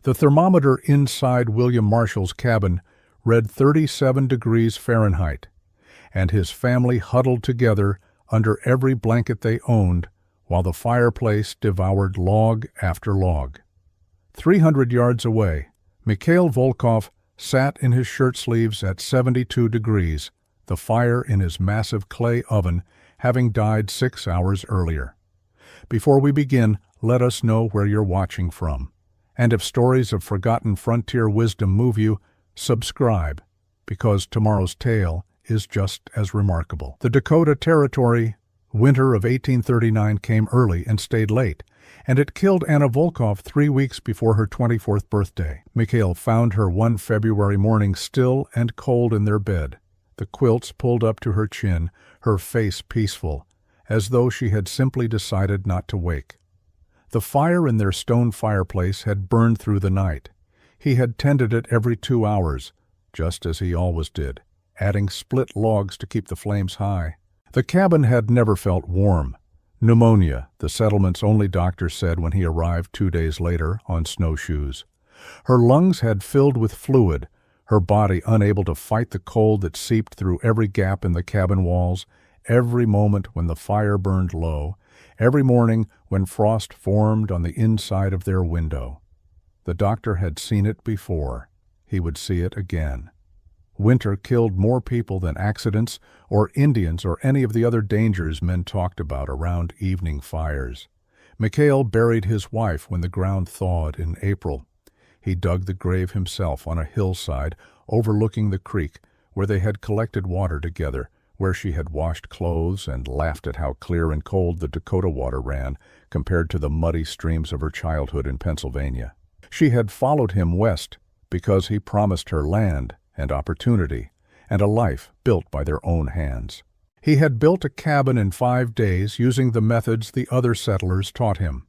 The thermometer inside William Marshall's cabin read 37 degrees Fahrenheit, and his family huddled together under every blanket they owned while the fireplace devoured log after log. 300 yards away, Mikhail Volkov sat in his shirt sleeves at 72 degrees, the fire in his massive clay oven having died 6 hours earlier. Before we begin, let us know where you're watching from. And if stories of forgotten frontier wisdom move you, subscribe, because tomorrow's tale is just as remarkable. The Dakota Territory winter of 1839 came early and stayed late, and it killed Anna Volkov 3 weeks before her 24th birthday. Mikhail found her one February morning still and cold in their bed, the quilts pulled up to her chin, her face peaceful, as though she had simply decided not to wake. The fire in their stone fireplace had burned through the night. He had tended it every 2 hours, just as he always did, adding split logs to keep the flames high. The cabin had never felt warm. Pneumonia, the settlement's only doctor said when he arrived 2 days later on snowshoes. Her lungs had filled with fluid, her body unable to fight the cold that seeped through every gap in the cabin walls, every moment when the fire burned low, every morning when frost formed on the inside of their window. The doctor had seen it before. He would see it again. Winter killed more people than accidents or Indians or any of the other dangers men talked about around evening fires. Mikhail buried his wife when the ground thawed in April. He dug the grave himself on a hillside overlooking the creek where they had collected water together, where she had washed clothes and laughed at how clear and cold the Dakota water ran compared to the muddy streams of her childhood in Pennsylvania. She had followed him west because he promised her land and opportunity, and a life built by their own hands. He had built a cabin in 5 days using the methods the other settlers taught him.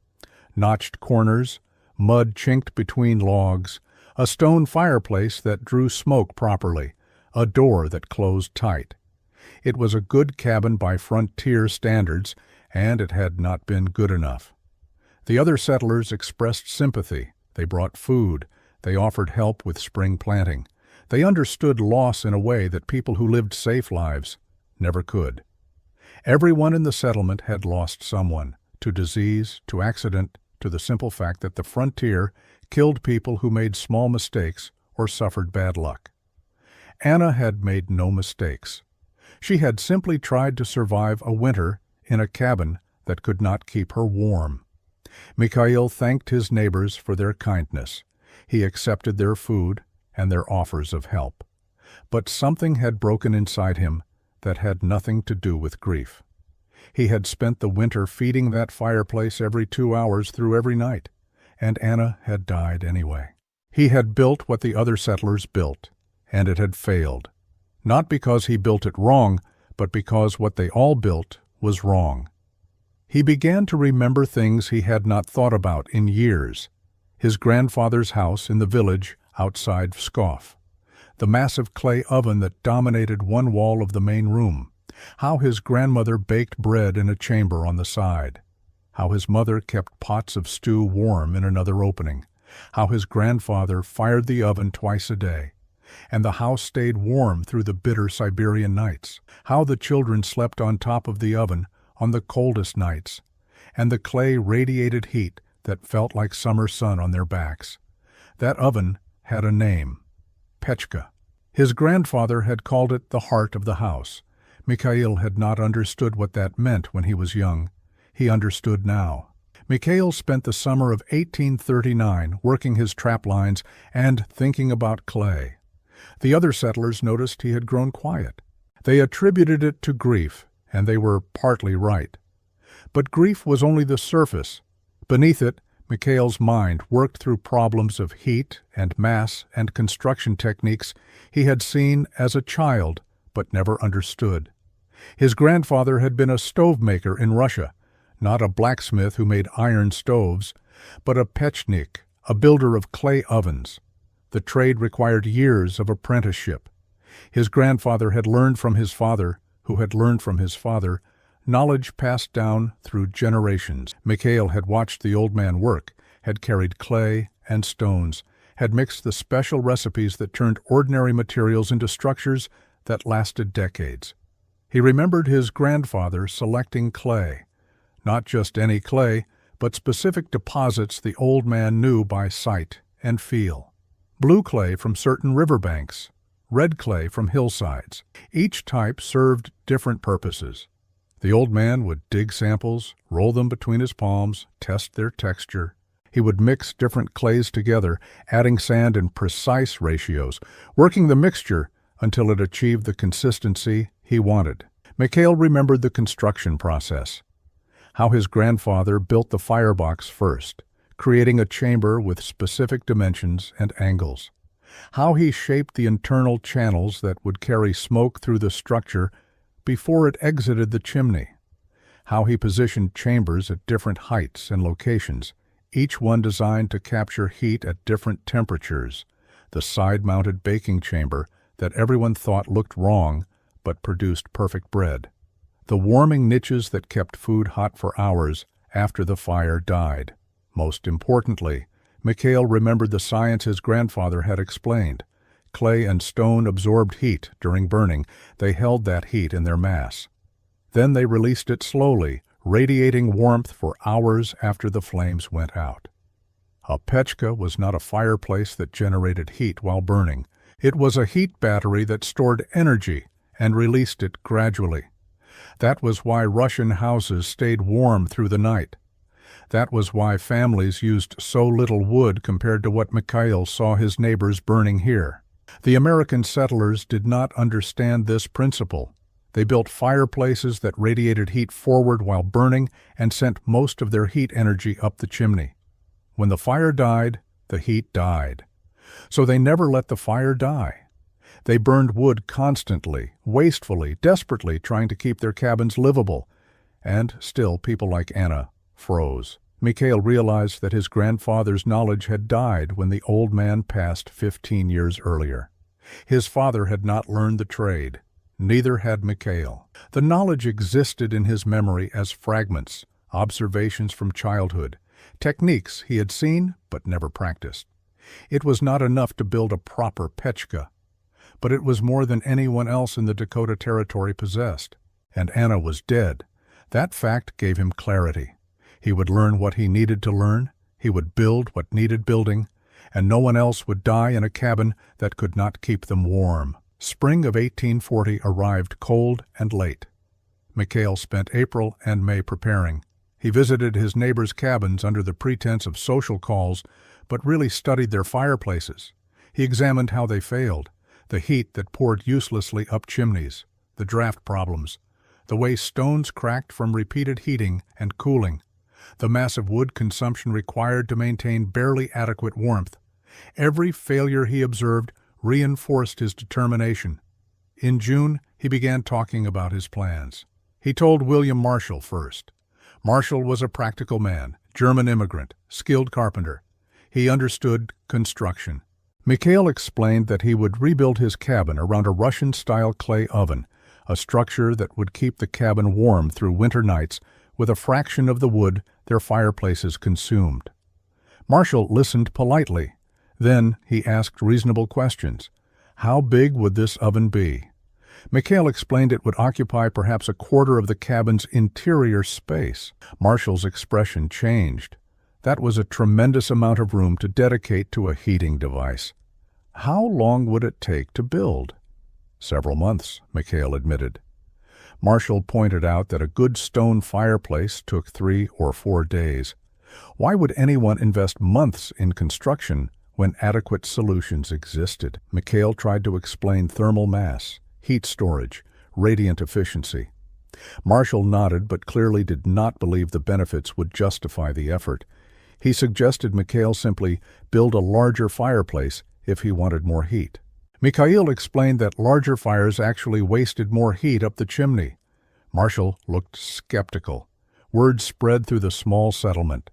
Notched corners, mud chinked between logs, a stone fireplace that drew smoke properly, a door that closed tight. It was a good cabin by frontier standards, and it had not been good enough. The other settlers expressed sympathy. They brought food. They offered help with spring planting. They understood loss in a way that people who lived safe lives never could. Everyone in the settlement had lost someone, to disease, to accident, to the simple fact that the frontier killed people who made small mistakes or suffered bad luck. Anna had made no mistakes. She had simply tried to survive a winter in a cabin that could not keep her warm. Mikhail thanked his neighbors for their kindness. He accepted their food and their offers of help. But something had broken inside him that had nothing to do with grief. He had spent the winter feeding that fireplace every 2 hours through every night, and Anna had died anyway. He had built what the other settlers built, and it had failed. Not because he built it wrong, but because what they all built was wrong. He began to remember things he had not thought about in years. His grandfather's house in the village outside Pskov, the massive clay oven that dominated one wall of the main room, how his grandmother baked bread in a chamber on the side, how his mother kept pots of stew warm in another opening, how his grandfather fired the oven twice a day, and the house stayed warm through the bitter Siberian nights, how the children slept on top of the oven on the coldest nights, and the clay radiated heat that felt like summer sun on their backs. That oven had a name, Pechka. His grandfather had called it the heart of the house. Mikhail had not understood what that meant when he was young. He understood now. Mikhail spent the summer of 1839 working his trap lines and thinking about clay. The other settlers noticed he had grown quiet. They attributed it to grief, and they were partly right. But grief was only the surface. Beneath it, Mikhail's mind worked through problems of heat and mass and construction techniques he had seen as a child but never understood. His grandfather had been a stove maker in Russia, not a blacksmith who made iron stoves, but a pechnik, a builder of clay ovens. The trade required years of apprenticeship. His grandfather had learned from his father, who had learned from his father, knowledge passed down through generations. Mikhail had watched the old man work, had carried clay and stones, had mixed the special recipes that turned ordinary materials into structures that lasted decades. He remembered his grandfather selecting clay, not just any clay, but specific deposits the old man knew by sight and feel. Blue clay from certain riverbanks, red clay from hillsides. Each type served different purposes. The old man would dig samples, roll them between his palms, test their texture. He would mix different clays together, adding sand in precise ratios, working the mixture until it achieved the consistency he wanted. Mikhail remembered the construction process, how his grandfather built the firebox first, creating a chamber with specific dimensions and angles. How he shaped the internal channels that would carry smoke through the structure before it exited the chimney. How he positioned chambers at different heights and locations, each one designed to capture heat at different temperatures. The side-mounted baking chamber that everyone thought looked wrong but produced perfect bread. The warming niches that kept food hot for hours after the fire died. Most importantly, Mikhail remembered the science his grandfather had explained. Clay and stone absorbed heat during burning. They held that heat in their mass. Then they released it slowly, radiating warmth for hours after the flames went out. A pechka was not a fireplace that generated heat while burning. It was a heat battery that stored energy and released it gradually. That was why Russian houses stayed warm through the night. That was why families used so little wood compared to what Mikhail saw his neighbors burning here. The American settlers did not understand this principle. They built fireplaces that radiated heat forward while burning and sent most of their heat energy up the chimney. When the fire died, the heat died. So they never let the fire die. They burned wood constantly, wastefully, desperately trying to keep their cabins livable. And still people like Anna froze. Mikhail realized that his grandfather's knowledge had died when the old man passed 15 years earlier. His father had not learned the trade. Neither had Mikhail. The knowledge existed in his memory as fragments, observations from childhood, techniques he had seen but never practiced. It was not enough to build a proper pechka, but it was more than anyone else in the Dakota territory possessed. And Anna was dead. That fact gave him clarity. He would learn what he needed to learn, he would build what needed building, and no one else would die in a cabin that could not keep them warm. Spring of 1840 arrived cold and late. Mikhail spent April and May preparing. He visited his neighbors' cabins under the pretense of social calls, but really studied their fireplaces. He examined how they failed, the heat that poured uselessly up chimneys, the draft problems, the way stones cracked from repeated heating and cooling, the massive wood consumption required to maintain barely adequate warmth. Every failure he observed reinforced his determination. In June, he began talking about his plans. He told William Marshall first. Marshall was a practical man, German immigrant, skilled carpenter. He understood construction. Mikhail explained that he would rebuild his cabin around a Russian-style clay oven, a structure that would keep the cabin warm through winter nights with a fraction of the wood their fireplaces consumed. Marshall listened politely. Then he asked reasonable questions. How big would this oven be? Mikhail explained it would occupy perhaps a quarter of the cabin's interior space. Marshall's expression changed. That was a tremendous amount of room to dedicate to a heating device. How long would it take to build? Several months, Mikhail admitted. Marshall pointed out that a good stone fireplace took 3 or 4 days. Why would anyone invest months in construction when adequate solutions existed? Mikhail tried to explain thermal mass, heat storage, radiant efficiency. Marshall nodded but clearly did not believe the benefits would justify the effort. He suggested Mikhail simply build a larger fireplace if he wanted more heat. Mikhail explained that larger fires actually wasted more heat up the chimney. Marshall looked skeptical. Word spread through the small settlement.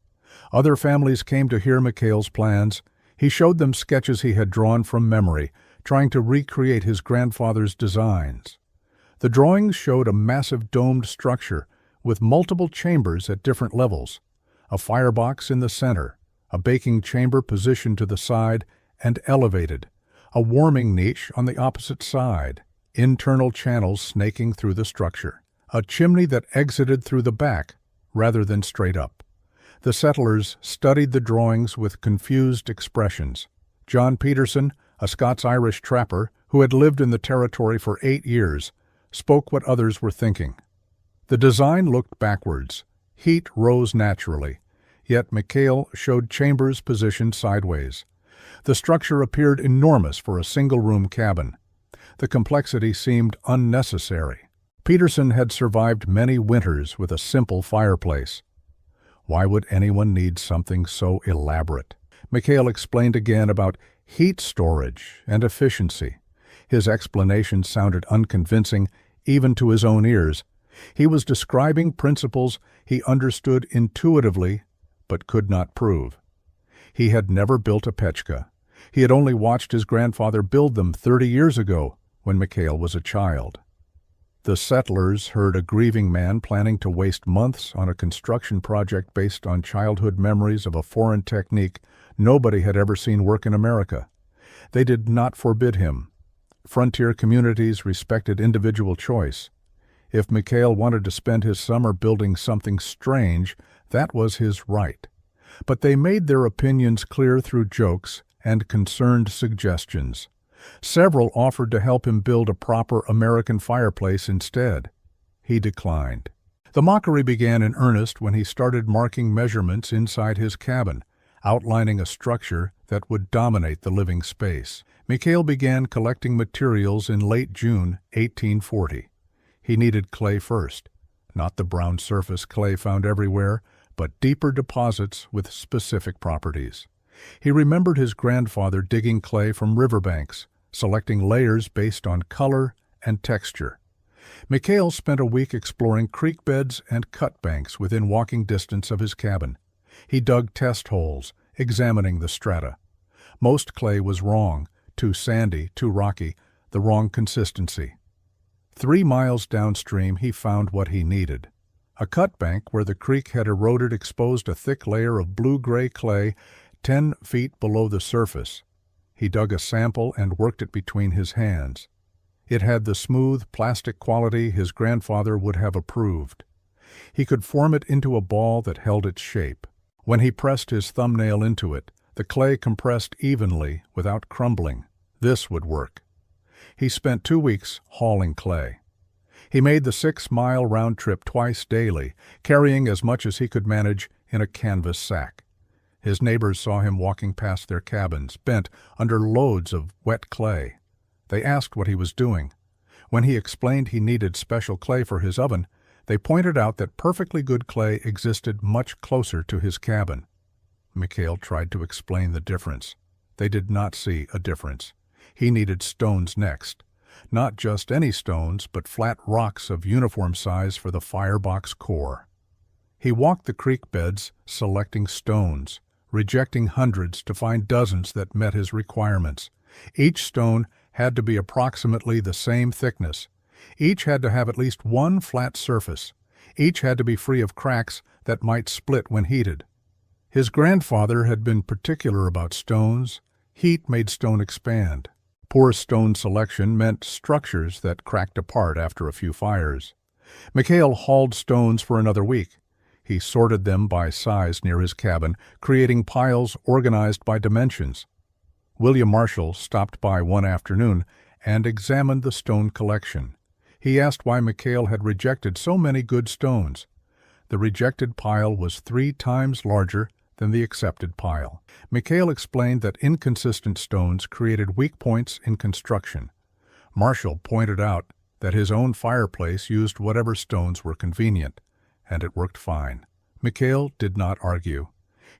Other families came to hear Mikhail's plans. He showed them sketches he had drawn from memory, trying to recreate his grandfather's designs. The drawings showed a massive domed structure with multiple chambers at different levels, a firebox in the center, a baking chamber positioned to the side and elevated, a warming niche on the opposite side, internal channels snaking through the structure, a chimney that exited through the back rather than straight up. The settlers studied the drawings with confused expressions. John Peterson, a Scots-Irish trapper who had lived in the territory for 8 years, spoke what others were thinking. The design looked backwards. Heat rose naturally, yet McHale showed chambers positioned sideways. The structure appeared enormous for a single-room cabin. The complexity seemed unnecessary. Peterson had survived many winters with a simple fireplace. Why would anyone need something so elaborate? McHale explained again about heat storage and efficiency. His explanation sounded unconvincing even to his own ears. He was describing principles he understood intuitively but could not prove. He had never built a pechka. He had only watched his grandfather build them 30 years ago when McHale was a child. The settlers heard a grieving man planning to waste months on a construction project based on childhood memories of a foreign technique nobody had ever seen work in America. They did not forbid him. Frontier communities respected individual choice. If McHale wanted to spend his summer building something strange, that was his right. But they made their opinions clear through jokes and concerned suggestions. Several offered to help him build a proper American fireplace instead. He declined. The mockery began in earnest when he started marking measurements inside his cabin, outlining a structure that would dominate the living space. McHale began collecting materials in late June 1840. He needed clay first, not the brown surface clay found everywhere, but deeper deposits with specific properties. He remembered his grandfather digging clay from riverbanks, selecting layers based on color and texture. McHale spent a week exploring creek beds and cut banks within walking distance of his cabin. He dug test holes, examining the strata. Most clay was wrong, too sandy, too rocky, the wrong consistency. 3 miles downstream he found what he needed. A cut bank where the creek had eroded exposed a thick layer of blue-gray clay 10 feet below the surface. He dug a sample and worked it between his hands. It had the smooth, plastic quality his grandfather would have approved. He could form it into a ball that held its shape. When he pressed his thumbnail into it, the clay compressed evenly without crumbling. This would work. He spent 2 weeks hauling clay. He made the 6-mile round trip twice daily, carrying as much as he could manage in a canvas sack. His neighbors saw him walking past their cabins, bent under loads of wet clay. They asked what he was doing. When he explained he needed special clay for his oven, they pointed out that perfectly good clay existed much closer to his cabin. McHale tried to explain the difference. They did not see a difference. He needed stones next. Not just any stones, but flat rocks of uniform size for the firebox core. He walked the creek beds, selecting stones, rejecting hundreds to find dozens that met his requirements. Each stone had to be approximately the same thickness. Each had to have at least one flat surface. Each had to be free of cracks that might split when heated. His grandfather had been particular about stones. Heat made stone expand. Poor stone selection meant structures that cracked apart after a few fires. McHale hauled stones for another week. He sorted them by size near his cabin, creating piles organized by dimensions. William Marshall stopped by one afternoon and examined the stone collection. He asked why McHale had rejected so many good stones. The rejected pile was 3 times larger than the accepted pile. McHale explained that inconsistent stones created weak points in construction. Marshall pointed out that his own fireplace used whatever stones were convenient, and it worked fine. McHale did not argue.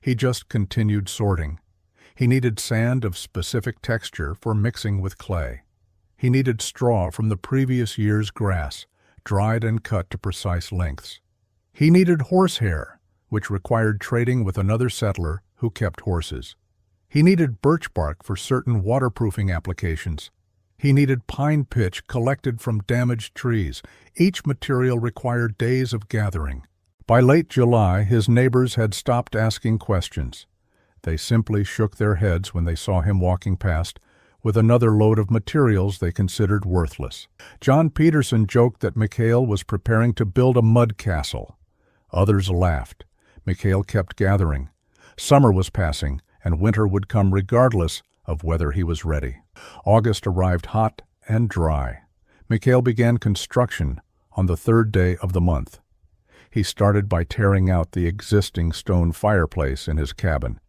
He just continued sorting. He needed sand of specific texture for mixing with clay. He needed straw from the previous year's grass, dried and cut to precise lengths. He needed horsehair, which required trading with another settler who kept horses. He needed birch bark for certain waterproofing applications. He needed pine pitch collected from damaged trees. Each material required days of gathering. By late July, his neighbors had stopped asking questions. They simply shook their heads when they saw him walking past with another load of materials they considered worthless. John Peterson joked that Mikhail was preparing to build a mud castle. Others laughed. Mikhail kept gathering. Summer was passing, and winter would come regardless of whether he was ready. August arrived hot and dry. Mikhail began construction on the third day of the month. He started by tearing out the existing stone fireplace in his cabin.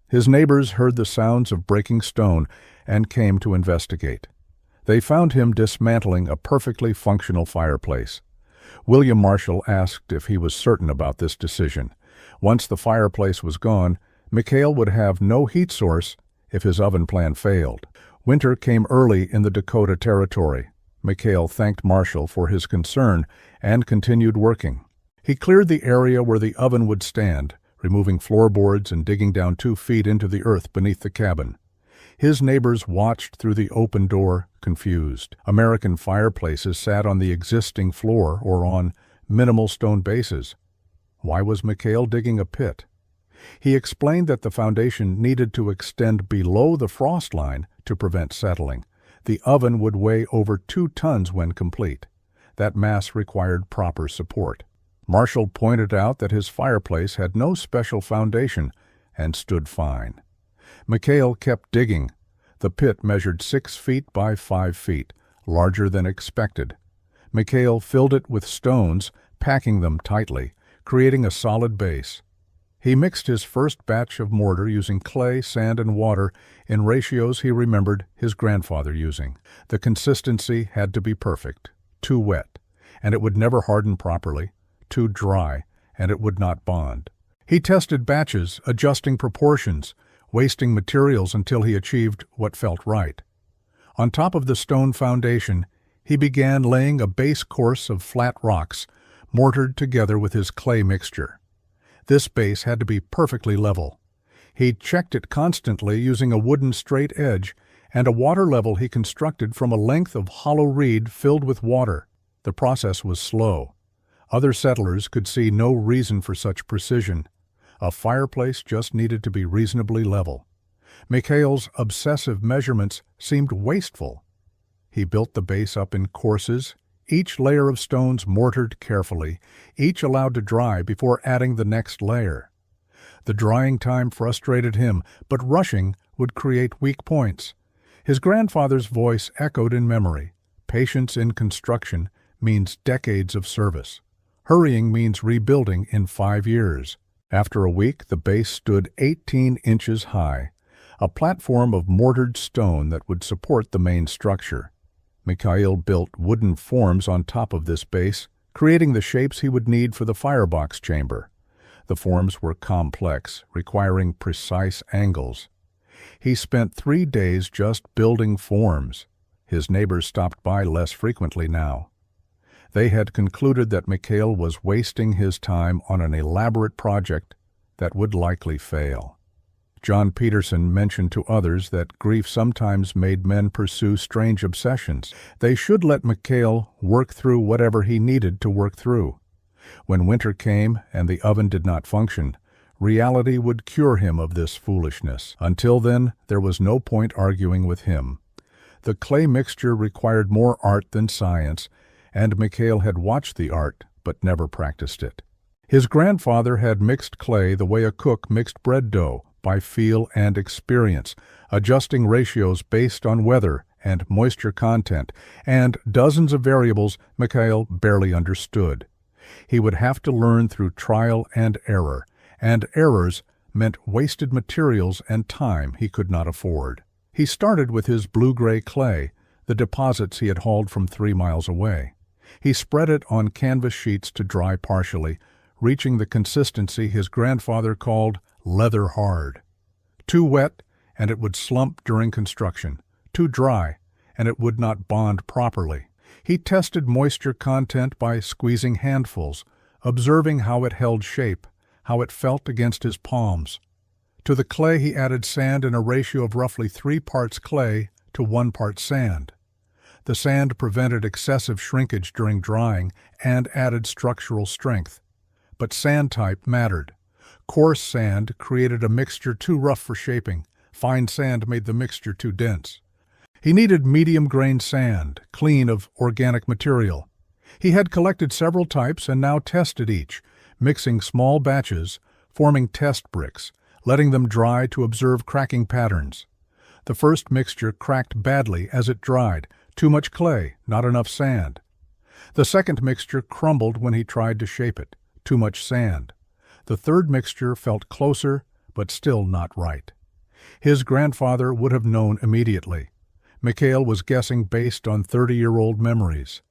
His neighbors heard the sounds of breaking stone and came to investigate. They found him dismantling a perfectly functional fireplace. William Marshall asked if he was certain about this decision. Once the fireplace was gone, Mikhail would have no heat source if his oven plan failed. Winter came early in the Dakota Territory. Mikhail thanked Marshall for his concern and continued working. He cleared the area where the oven would stand, removing floorboards and digging down 2 feet into the earth beneath the cabin. His neighbors watched through the open door, confused. American fireplaces sat on the existing floor or on minimal stone bases. Why was Mikhail digging a pit? He explained that the foundation needed to extend below the frost line to prevent settling. The oven would weigh over 2 tons when complete. That mass required proper support. Marshall pointed out that his fireplace had no special foundation and stood fine. Mikhail kept digging. The pit measured 6 feet by 5 feet, larger than expected. Mikhail filled it with stones, packing them tightly, creating a solid base. He mixed his first batch of mortar using clay, sand, and water in ratios he remembered his grandfather using. The consistency had to be perfect, too wet, and it would never harden properly, too dry, and it would not bond. He tested batches, adjusting proportions, wasting materials until he achieved what felt right. On top of the stone foundation, he began laying a base course of flat rocks, mortared together with his clay mixture. This base had to be perfectly level. He checked it constantly using a wooden straight edge and a water level he constructed from a length of hollow reed filled with water. The process was slow. Other settlers could see no reason for such precision. A fireplace just needed to be reasonably level. Mikhail's obsessive measurements seemed wasteful. He built the base up in courses, each layer of stones mortared carefully, each allowed to dry before adding the next layer. The drying time frustrated him, but rushing would create weak points. His grandfather's voice echoed in memory. Patience in construction means decades of service. Hurrying means rebuilding in 5 years. After a week, the base stood 18 inches high, a platform of mortared stone that would support the main structure. Mikhail built wooden forms on top of this base, creating the shapes he would need for the firebox chamber. The forms were complex, requiring precise angles. He spent 3 days just building forms. His neighbors stopped by less frequently now. They had concluded that Mikhail was wasting his time on an elaborate project that would likely fail. John Peterson mentioned to others that grief sometimes made men pursue strange obsessions. They should let Mikhail work through whatever he needed to work through. When winter came and the oven did not function, reality would cure him of this foolishness. Until then, there was no point arguing with him. The clay mixture required more art than science, and Mikhail had watched the art but never practiced it. His grandfather had mixed clay the way a cook mixed bread dough, by feel and experience, adjusting ratios based on weather and moisture content, and dozens of variables Mikhail barely understood. He would have to learn through trial and errors meant wasted materials and time he could not afford. He started with his blue-gray clay, the deposits he had hauled from 3 miles away. He spread it on canvas sheets to dry partially, reaching the consistency his grandfather called leather hard. Too wet, and it would slump during construction. Too dry, and it would not bond properly. He tested moisture content by squeezing handfuls, observing how it held shape, how it felt against his palms. To the clay he added sand in a ratio of roughly 3 parts clay to 1 part sand. The sand prevented excessive shrinkage during drying and added structural strength. But sand type mattered. Coarse sand created a mixture too rough for shaping. Fine sand made the mixture too dense. He needed medium-grained sand, clean of organic material. He had collected several types and now tested each, mixing small batches, forming test bricks, letting them dry to observe cracking patterns. The first mixture cracked badly as it dried, too much clay, not enough sand. The second mixture crumbled when he tried to shape it, too much sand. The third mixture felt closer, but still not right. His grandfather would have known immediately. Mikhail was guessing based on 30-year-old memories.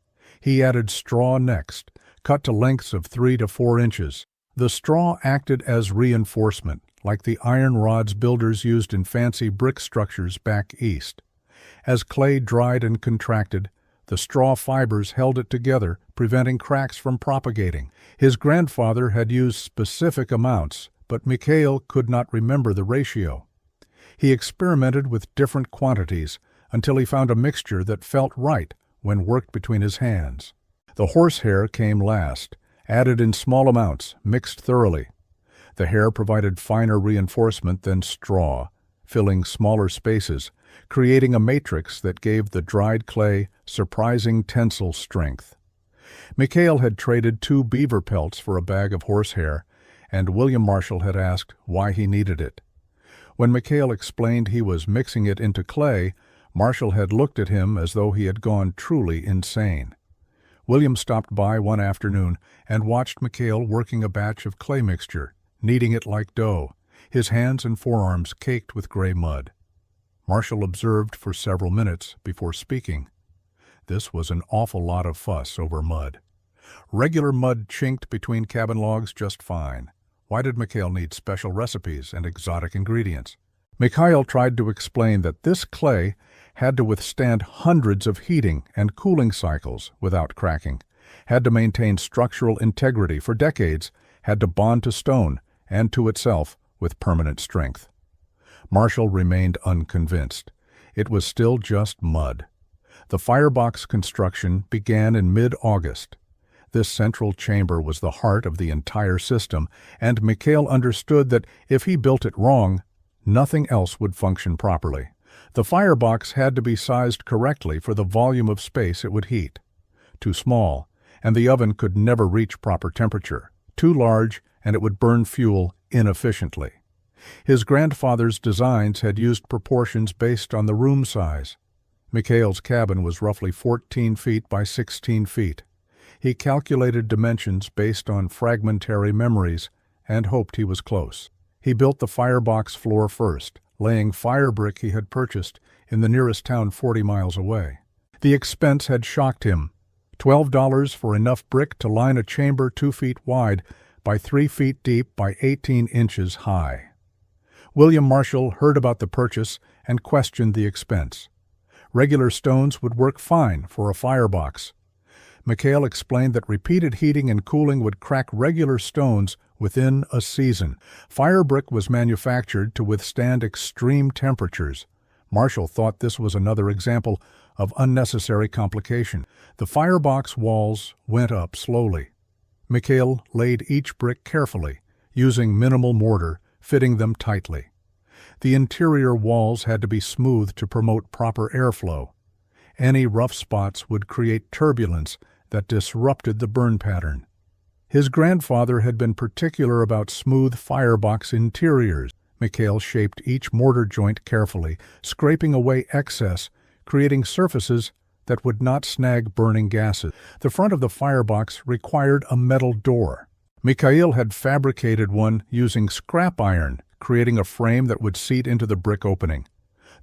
He added straw next, cut to lengths of 3 to 4 inches. The straw acted as reinforcement, like the iron rods builders used in fancy brick structures back east. As clay dried and contracted, the straw fibers held it together, preventing cracks from propagating. His grandfather had used specific amounts, but Mikhail could not remember the ratio. He experimented with different quantities until he found a mixture that felt right when worked between his hands. The horsehair came last, added in small amounts, mixed thoroughly. The hair provided finer reinforcement than straw, filling smaller spaces, creating a matrix that gave the dried clay surprising tensile strength. Mikhail had traded 2 beaver pelts for a bag of horsehair, and William Marshall had asked why he needed it. When Mikhail explained he was mixing it into clay, Marshall had looked at him as though he had gone truly insane. William stopped by one afternoon and watched Mikhail working a batch of clay mixture, kneading it like dough, his hands and forearms caked with gray mud. Marshall observed for several minutes before speaking. This was an awful lot of fuss over mud. Regular mud chinked between cabin logs just fine. Why did Mikhail need special recipes and exotic ingredients? Mikhail tried to explain that this clay had to withstand hundreds of heating and cooling cycles without cracking, had to maintain structural integrity for decades, had to bond to stone and to itself with permanent strength. Marshall remained unconvinced. It was still just mud. The firebox construction began in mid-August. This central chamber was the heart of the entire system, and Mikhail understood that if he built it wrong, nothing else would function properly. The firebox had to be sized correctly for the volume of space it would heat. Too small, and the oven could never reach proper temperature. Too large, and it would burn fuel inefficiently. His grandfather's designs had used proportions based on the room size. Mikhail's cabin was roughly 14 feet by 16 feet. He calculated dimensions based on fragmentary memories and hoped he was close. He built the firebox floor first, laying fire brick he had purchased in the nearest town 40 miles away. The expense had shocked him. $12 for enough brick to line a chamber 2 feet wide by 3 feet deep by 18 inches high. William Marshall heard about the purchase and questioned the expense. Regular stones would work fine for a firebox. Mikhail explained that repeated heating and cooling would crack regular stones within a season. Fire brick was manufactured to withstand extreme temperatures. Marshall thought this was another example of unnecessary complication. The firebox walls went up slowly. Mikhail laid each brick carefully, using minimal mortar, fitting them tightly. The interior walls had to be smooth to promote proper airflow. Any rough spots would create turbulence that disrupted the burn pattern. His grandfather had been particular about smooth firebox interiors. Mikhail shaped each mortar joint carefully, scraping away excess, creating surfaces that would not snag burning gases. The front of the firebox required a metal door. Mikhail had fabricated one using scrap iron, creating a frame that would seat into the brick opening.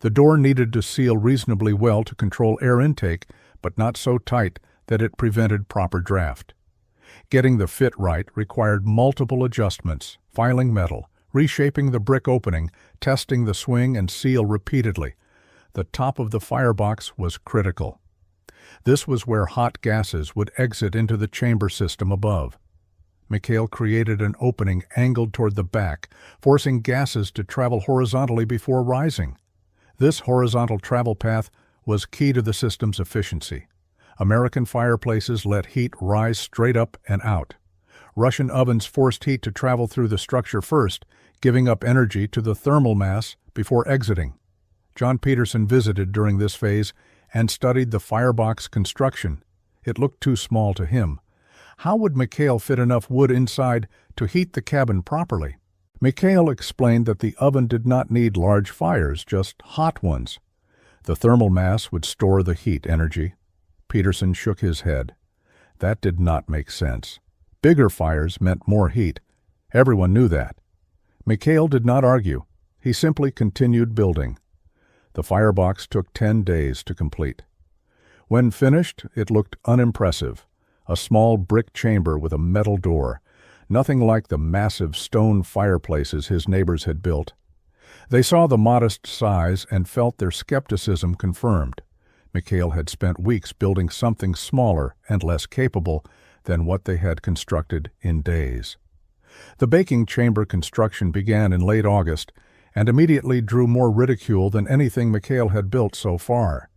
The door needed to seal reasonably well to control air intake, but not so tight that it prevented proper draft. Getting the fit right required multiple adjustments, filing metal, reshaping the brick opening, testing the swing and seal repeatedly. The top of the firebox was critical. This was where hot gases would exit into the chamber system above. Mikhail created an opening angled toward the back, forcing gases to travel horizontally before rising. This horizontal travel path was key to the system's efficiency. American fireplaces let heat rise straight up and out. Russian ovens forced heat to travel through the structure first, giving up energy to the thermal mass before exiting. John Peterson visited during this phase and studied the firebox construction. It looked too small to him. How would Mikhail fit enough wood inside to heat the cabin properly? Mikhail explained that the oven did not need large fires, just hot ones. The thermal mass would store the heat energy. Peterson shook his head. That did not make sense. Bigger fires meant more heat. Everyone knew that. Mikhail did not argue. He simply continued building. The firebox took 10 days to complete. When finished, it looked unimpressive. A small brick chamber with a metal door, nothing like the massive stone fireplaces his neighbors had built. They saw the modest size and felt their skepticism confirmed. Mikhail had spent weeks building something smaller and less capable than what they had constructed in days. The baking chamber construction began in late August and immediately drew more ridicule than anything Mikhail had built so far.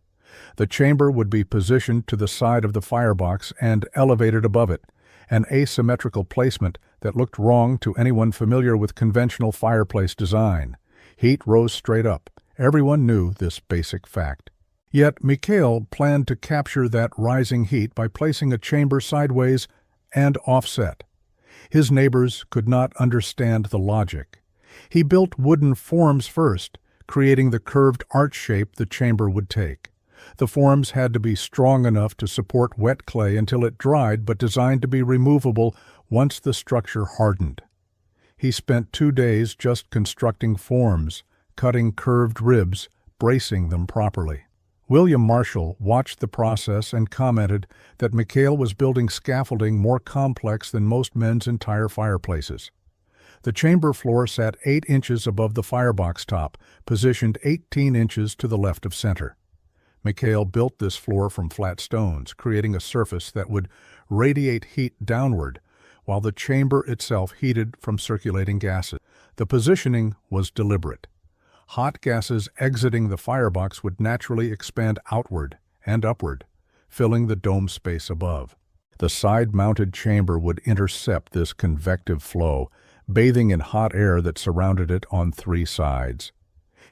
The chamber would be positioned to the side of the firebox and elevated above it, an asymmetrical placement that looked wrong to anyone familiar with conventional fireplace design. Heat rose straight up. Everyone knew this basic fact. Yet Mikhail planned to capture that rising heat by placing a chamber sideways and offset. His neighbors could not understand the logic. He built wooden forms first, creating the curved arch shape the chamber would take. The forms had to be strong enough to support wet clay until it dried, but designed to be removable once the structure hardened. He spent 2 days just constructing forms, cutting curved ribs, bracing them properly. William Marshall watched the process and commented that Mikhail was building scaffolding more complex than most men's entire fireplaces. The chamber floor sat 8 inches above the firebox top, positioned 18 inches to the left of center. Mikhail built this floor from flat stones, creating a surface that would radiate heat downward, while the chamber itself heated from circulating gases. The positioning was deliberate. Hot gases exiting the firebox would naturally expand outward and upward, filling the dome space above. The side-mounted chamber would intercept this convective flow, bathing in hot air that surrounded it on 3 sides.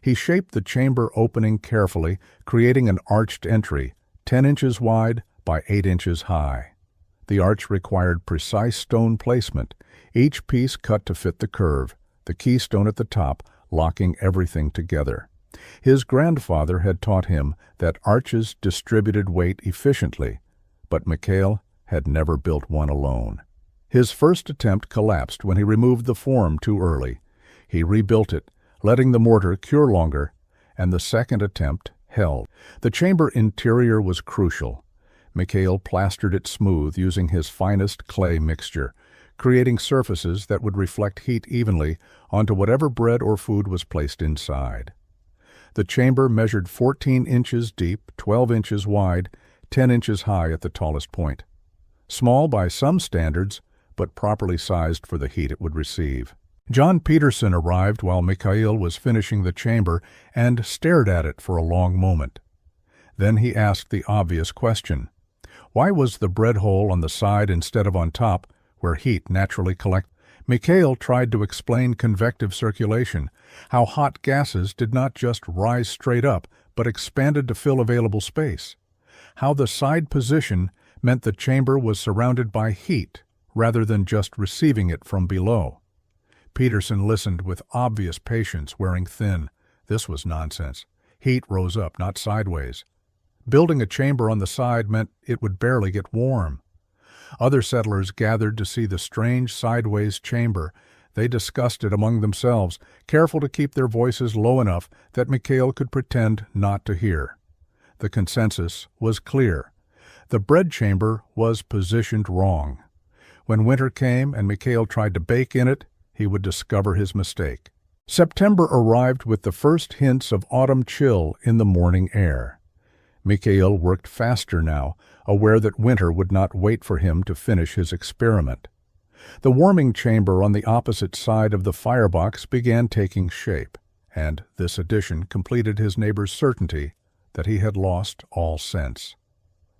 He shaped the chamber opening carefully, creating an arched entry, 10 inches wide by 8 inches high. The arch required precise stone placement, each piece cut to fit the curve, the keystone at the top locking everything together. His grandfather had taught him that arches distributed weight efficiently, but Mikhail had never built one alone. His first attempt collapsed when he removed the form too early. He rebuilt it, letting the mortar cure longer, and the second attempt held. The chamber interior was crucial. Mikhail plastered it smooth using his finest clay mixture, creating surfaces that would reflect heat evenly onto whatever bread or food was placed inside. The chamber measured 14 inches deep, 12 inches wide, 10 inches high at the tallest point. Small by some standards, but properly sized for the heat it would receive. John Peterson arrived while Mikhail was finishing the chamber and stared at it for a long moment. Then he asked the obvious question. Why was the bread hole on the side instead of on top, where heat naturally collected? Mikhail tried to explain convective circulation, how hot gases did not just rise straight up, but expanded to fill available space. How the side position meant the chamber was surrounded by heat, rather than just receiving it from below. Peterson listened with obvious patience, wearing thin. This was nonsense. Heat rose up, not sideways. Building a chamber on the side meant it would barely get warm. Other settlers gathered to see the strange sideways chamber. They discussed it among themselves, careful to keep their voices low enough that Mikhail could pretend not to hear. The consensus was clear. The bread chamber was positioned wrong. When winter came and Mikhail tried to bake in it, he would discover his mistake. September arrived with the first hints of autumn chill in the morning air. Mikhail worked faster now, aware that winter would not wait for him to finish his experiment. The warming chamber on the opposite side of the firebox began taking shape, and this addition completed his neighbor's certainty that he had lost all sense.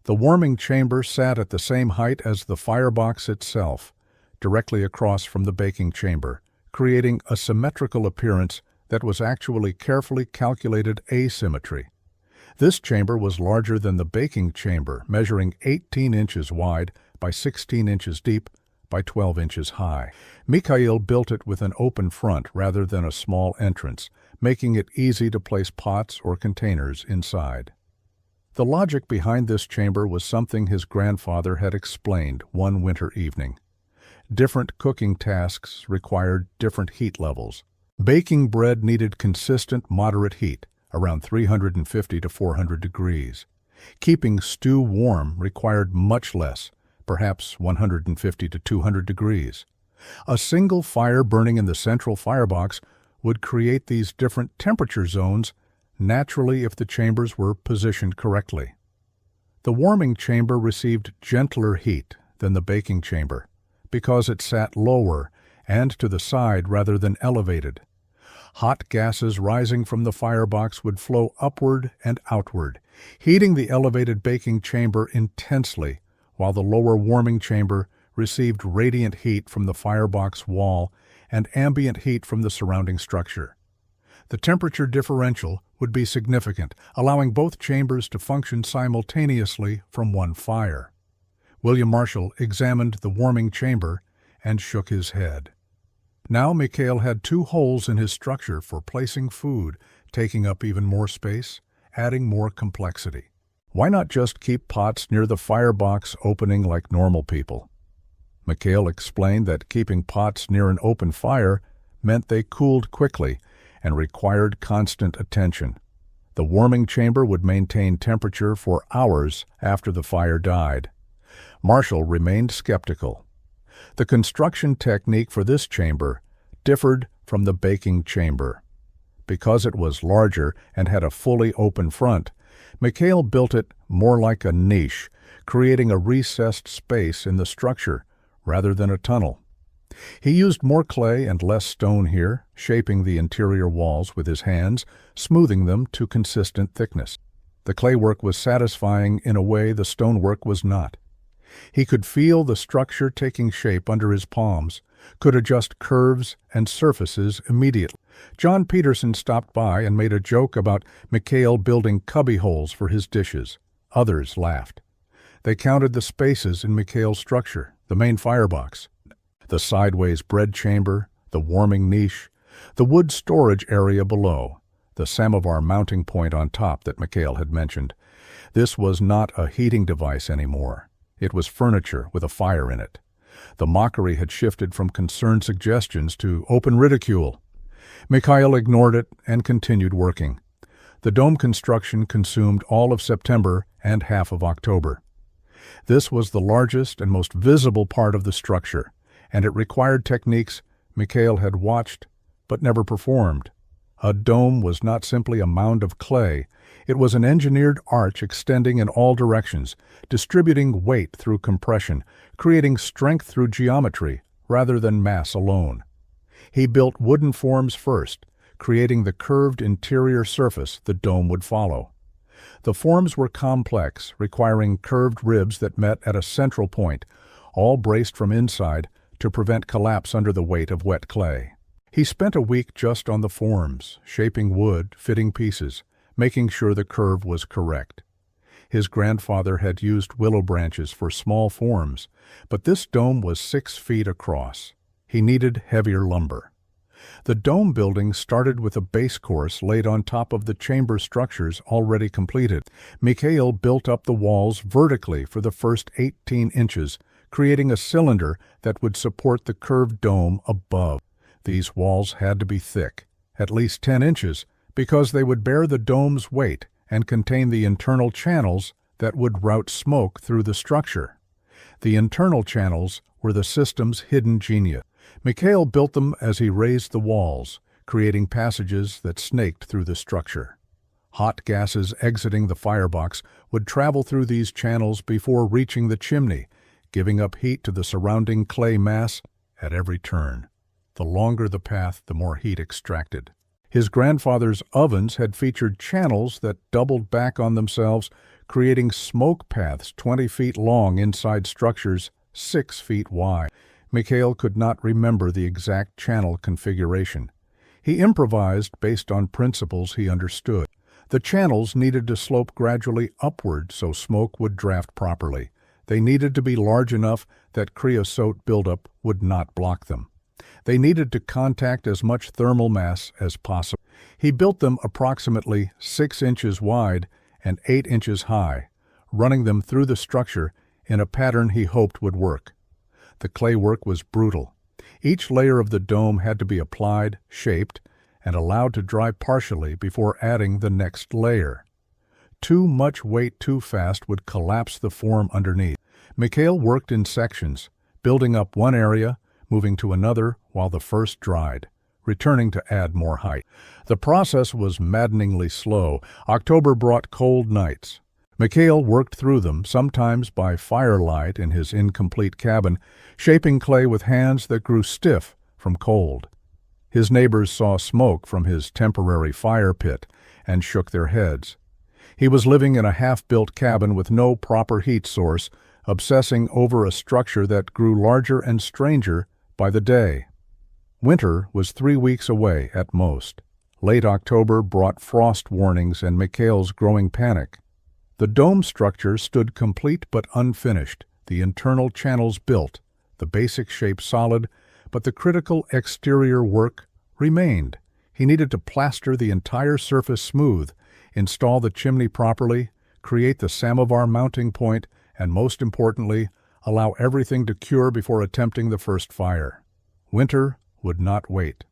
The warming chamber sat at the same height as the firebox itself, directly across from the baking chamber, creating a symmetrical appearance that was actually carefully calculated asymmetry. This chamber was larger than the baking chamber, measuring 18 inches wide by 16 inches deep by 12 inches high. Mikhail built it with an open front rather than a small entrance, making it easy to place pots or containers inside. The logic behind this chamber was something his grandfather had explained one winter evening. Different cooking tasks required different heat levels. Baking bread needed consistent, moderate heat, around 350 to 400 degrees. Keeping stew warm required much less, perhaps 150 to 200 degrees. A single fire burning in the central firebox would create these different temperature zones naturally if the chambers were positioned correctly. The warming chamber received gentler heat than the baking chamber because it sat lower and to the side rather than elevated. Hot gases rising from the firebox would flow upward and outward, heating the elevated baking chamber intensely, while the lower warming chamber received radiant heat from the firebox wall and ambient heat from the surrounding structure. The temperature differential would be significant, allowing both chambers to function simultaneously from one fire. William Marshall examined the warming chamber and shook his head. Now Mikhail had two holes in his structure for placing food, taking up even more space, adding more complexity. Why not just keep pots near the firebox opening like normal people? Mikhail explained that keeping pots near an open fire meant they cooled quickly and required constant attention. The warming chamber would maintain temperature for hours after the fire died. Marshall remained skeptical. The construction technique for this chamber differed from the baking chamber. Because it was larger and had a fully open front, Mikhail built it more like a niche, creating a recessed space in the structure rather than a tunnel. He used more clay and less stone here, shaping the interior walls with his hands, smoothing them to consistent thickness. The clay work was satisfying in a way the stonework was not. He could feel the structure taking shape under his palms, could adjust curves and surfaces immediately. John Peterson stopped by and made a joke about Mikhail building cubby holes for his dishes. Others laughed. They counted the spaces in Mikhail's structure, the main firebox, the sideways bread chamber, the warming niche, the wood storage area below, the samovar mounting point on top that Mikhail had mentioned. This was not a heating device anymore. It was furniture with a fire in it. The mockery had shifted from concerned suggestions to open ridicule. Mikhail ignored it and continued working. The dome construction consumed all of September and half of October. This was the largest and most visible part of the structure, and it required techniques Mikhail had watched but never performed. A dome was not simply a mound of clay. It was an engineered arch extending in all directions, distributing weight through compression, creating strength through geometry rather than mass alone. He built wooden forms first, creating the curved interior surface the dome would follow. The forms were complex, requiring curved ribs that met at a central point, all braced from inside to prevent collapse under the weight of wet clay. He spent a week just on the forms, shaping wood, fitting pieces, making sure the curve was correct. His grandfather had used willow branches for small forms, but this dome was 6 feet across. He needed heavier lumber. The dome building started with a base course laid on top of the chamber structures already completed. Mikhail built up the walls vertically for the first 18 inches, creating a cylinder that would support the curved dome above. These walls had to be thick, at least 10 inches, because they would bear the dome's weight and contain the internal channels that would route smoke through the structure. The internal channels were the system's hidden genius. Mikhail built them as he raised the walls, creating passages that snaked through the structure. Hot gases exiting the firebox would travel through these channels before reaching the chimney, giving up heat to the surrounding clay mass at every turn. The longer the path, the more heat extracted. His grandfather's ovens had featured channels that doubled back on themselves, creating smoke paths 20 feet long inside structures 6 feet wide. Mikhail could not remember the exact channel configuration. He improvised based on principles he understood. The channels needed to slope gradually upward so smoke would draft properly. They needed to be large enough that creosote buildup would not block them. They needed to contact as much thermal mass as possible. He built them approximately 6 inches wide and 8 inches high, running them through the structure in a pattern he hoped would work. The clay work was brutal. Each layer of the dome had to be applied, shaped, and allowed to dry partially before adding the next layer. Too much weight too fast would collapse the form underneath. Mikhail worked in sections, building up one area, moving to another while the first dried, returning to add more height. The process was maddeningly slow. October brought cold nights. Mikhail worked through them, sometimes by firelight in his incomplete cabin, shaping clay with hands that grew stiff from cold. His neighbors saw smoke from his temporary fire pit and shook their heads. He was living in a half-built cabin with no proper heat source, obsessing over a structure that grew larger and stranger by the day. Winter was 3 weeks away at most. Late October brought frost warnings and Mikhail's growing panic. The dome structure stood complete but unfinished, the internal channels built, the basic shape solid, but the critical exterior work remained. He needed to plaster the entire surface smooth, install the chimney properly, create the samovar mounting point, and most importantly, allow everything to cure before attempting the first fire. Winter would not wait.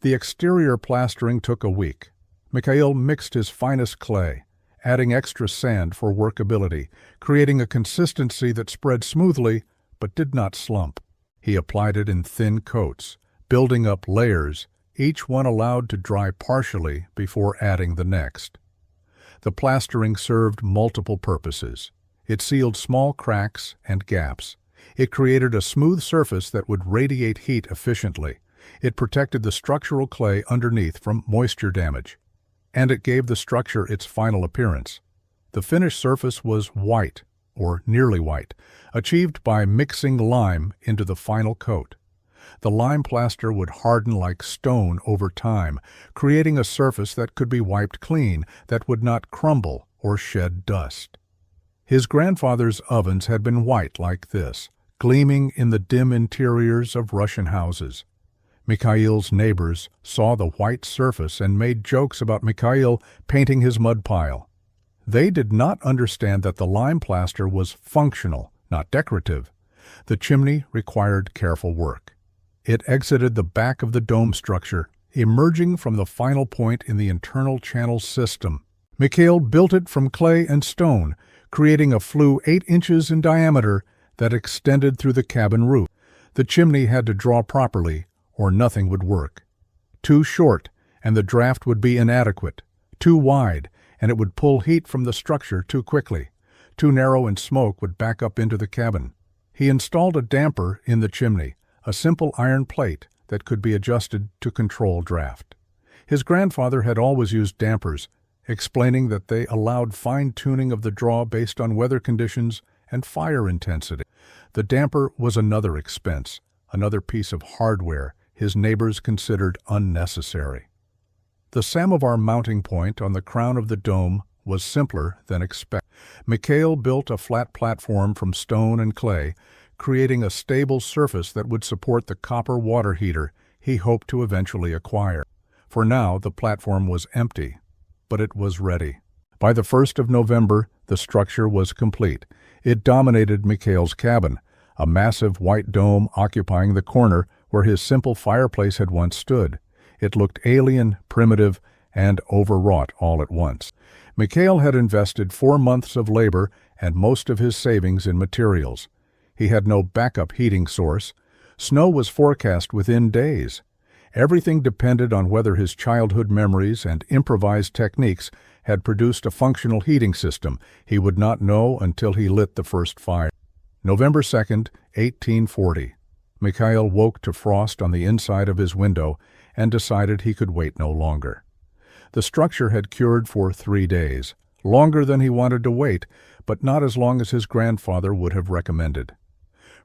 The exterior plastering took a week. Mikhail mixed his finest clay, adding extra sand for workability, creating a consistency that spread smoothly but did not slump. He applied it in thin coats, building up layers, each one allowed to dry partially before adding the next. The plastering served multiple purposes. It sealed small cracks and gaps. It created a smooth surface that would radiate heat efficiently. It protected the structural clay underneath from moisture damage. And it gave the structure its final appearance. The finished surface was white, or nearly white, achieved by mixing lime into the final coat. The lime plaster would harden like stone over time, creating a surface that could be wiped clean, that would not crumble or shed dust. His grandfather's ovens had been white like this, gleaming in the dim interiors of Russian houses. Mikhail's neighbors saw the white surface and made jokes about Mikhail painting his mud pile. They did not understand that the lime plaster was functional, not decorative. The chimney required careful work. It exited the back of the dome structure, emerging from the final point in the internal channel system. Mikhail built it from clay and stone, creating a flue 8 inches in diameter that extended through the cabin roof. The chimney had to draw properly, or nothing would work. Too short, and the draft would be inadequate. Too wide, and it would pull heat from the structure too quickly. Too narrow, and smoke would back up into the cabin. He installed a damper in the chimney, a simple iron plate that could be adjusted to control draft. His grandfather had always used dampers, explaining that they allowed fine-tuning of the draw based on weather conditions and fire intensity. The damper was another expense, another piece of hardware his neighbors considered unnecessary. The samovar mounting point on the crown of the dome was simpler than expected. Mikhail built a flat platform from stone and clay, creating a stable surface that would support the copper water heater he hoped to eventually acquire. For now, the platform was empty, but it was ready. By the 1st of November, the structure was complete. It dominated Mikhail's cabin, a massive white dome occupying the corner where his simple fireplace had once stood. It looked alien, primitive, and overwrought all at once. Mikhail had invested 4 months of labor and most of his savings in materials. He had no backup heating source. Snow was forecast within days. Everything depended on whether his childhood memories and improvised techniques had produced a functional heating system. He would not know until he lit the first fire. November 2nd, 1840. Mikhail woke to frost on the inside of his window and decided he could wait no longer. The structure had cured for 3 days, longer than he wanted to wait, but not as long as his grandfather would have recommended.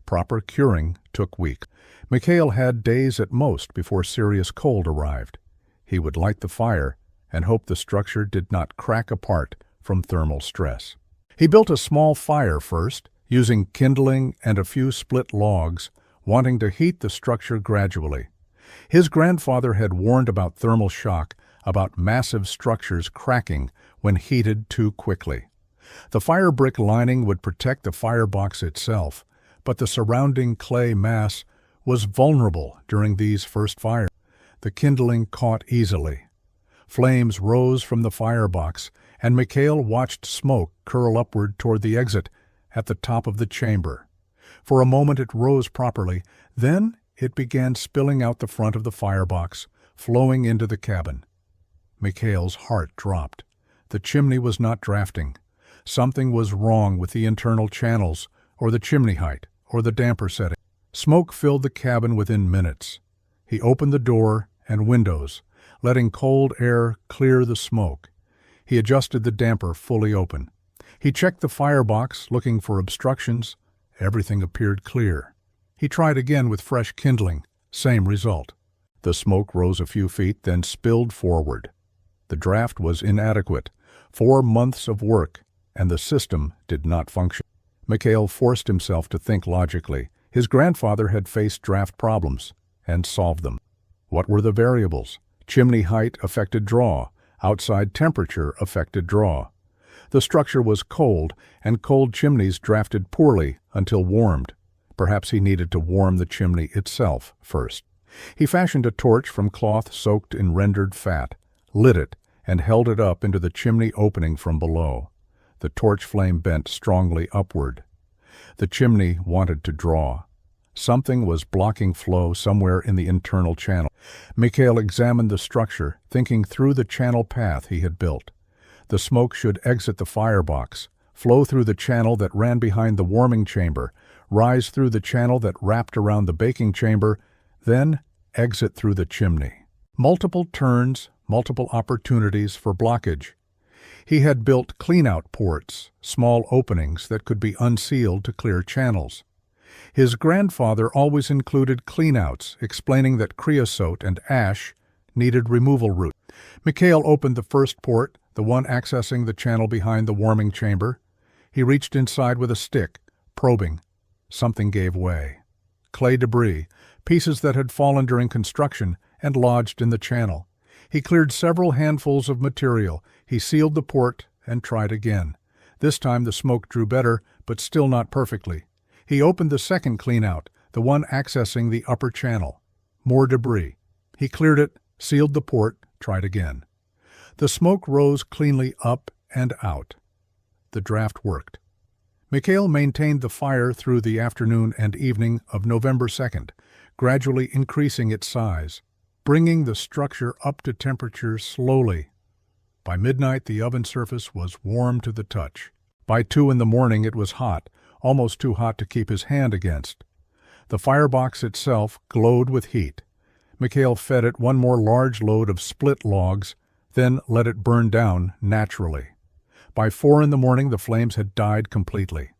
Proper curing took weeks. Mikhail had days at most before serious cold arrived. He would light the fire and hope the structure did not crack apart from thermal stress. He built a small fire first, using kindling and a few split logs, wanting to heat the structure gradually. His grandfather had warned about thermal shock, about massive structures cracking when heated too quickly. The fire brick lining would protect the firebox itself, but the surrounding clay mass was vulnerable during these first fires. The kindling caught easily. Flames rose from the firebox, and Mikhail watched smoke curl upward toward the exit at the top of the chamber. For a moment it rose properly, then it began spilling out the front of the firebox, flowing into the cabin. Mikhail's heart dropped. The chimney was not drafting. Something was wrong with the internal channels, or the chimney height, or the damper setting. Smoke filled the cabin within minutes. He opened the door and windows, letting cold air clear the smoke. He adjusted the damper fully open. He checked the firebox, looking for obstructions. Everything appeared clear. He tried again with fresh kindling. Same result. The smoke rose a few feet, then spilled forward. The draft was inadequate. 4 months of work, and the system did not function. Mikhail forced himself to think logically. His grandfather had faced draft problems and solved them. What were the variables? Chimney height affected draw. Outside temperature affected draw. The structure was cold, and cold chimneys drafted poorly until warmed. Perhaps he needed to warm the chimney itself first. He fashioned a torch from cloth soaked in rendered fat, lit it, and held it up into the chimney opening from below. The torch flame bent strongly upward. The chimney wanted to draw. Something was blocking flow somewhere in the internal channel. Mikhail examined the structure, thinking through the channel path he had built. The smoke should exit the firebox, flow through the channel that ran behind the warming chamber, rise through the channel that wrapped around the baking chamber, then exit through the chimney. Multiple turns, multiple opportunities for blockage. He had built clean-out ports, small openings that could be unsealed to clear channels. His grandfather always included cleanouts, explaining that creosote and ash needed removal route. Mikhail opened the first port, the one accessing the channel behind the warming chamber. He reached inside with a stick, probing. Something gave way. Clay debris, pieces that had fallen during construction and lodged in the channel. He cleared several handfuls of material. He sealed the port and tried again. This time the smoke drew better, but still not perfectly. He opened the second cleanout, the one accessing the upper channel. More debris. He cleared it, sealed the port, tried again. The smoke rose cleanly up and out. The draft worked. Mikhail maintained the fire through the afternoon and evening of November 2nd, gradually increasing its size, bringing the structure up to temperature slowly. By midnight, the oven surface was warm to the touch. By 2 in the morning, it was hot, almost too hot to keep his hand against. The firebox itself glowed with heat. Mikhail fed it one more large load of split logs, then let it burn down naturally. By 4 in the morning, the flames had died completely.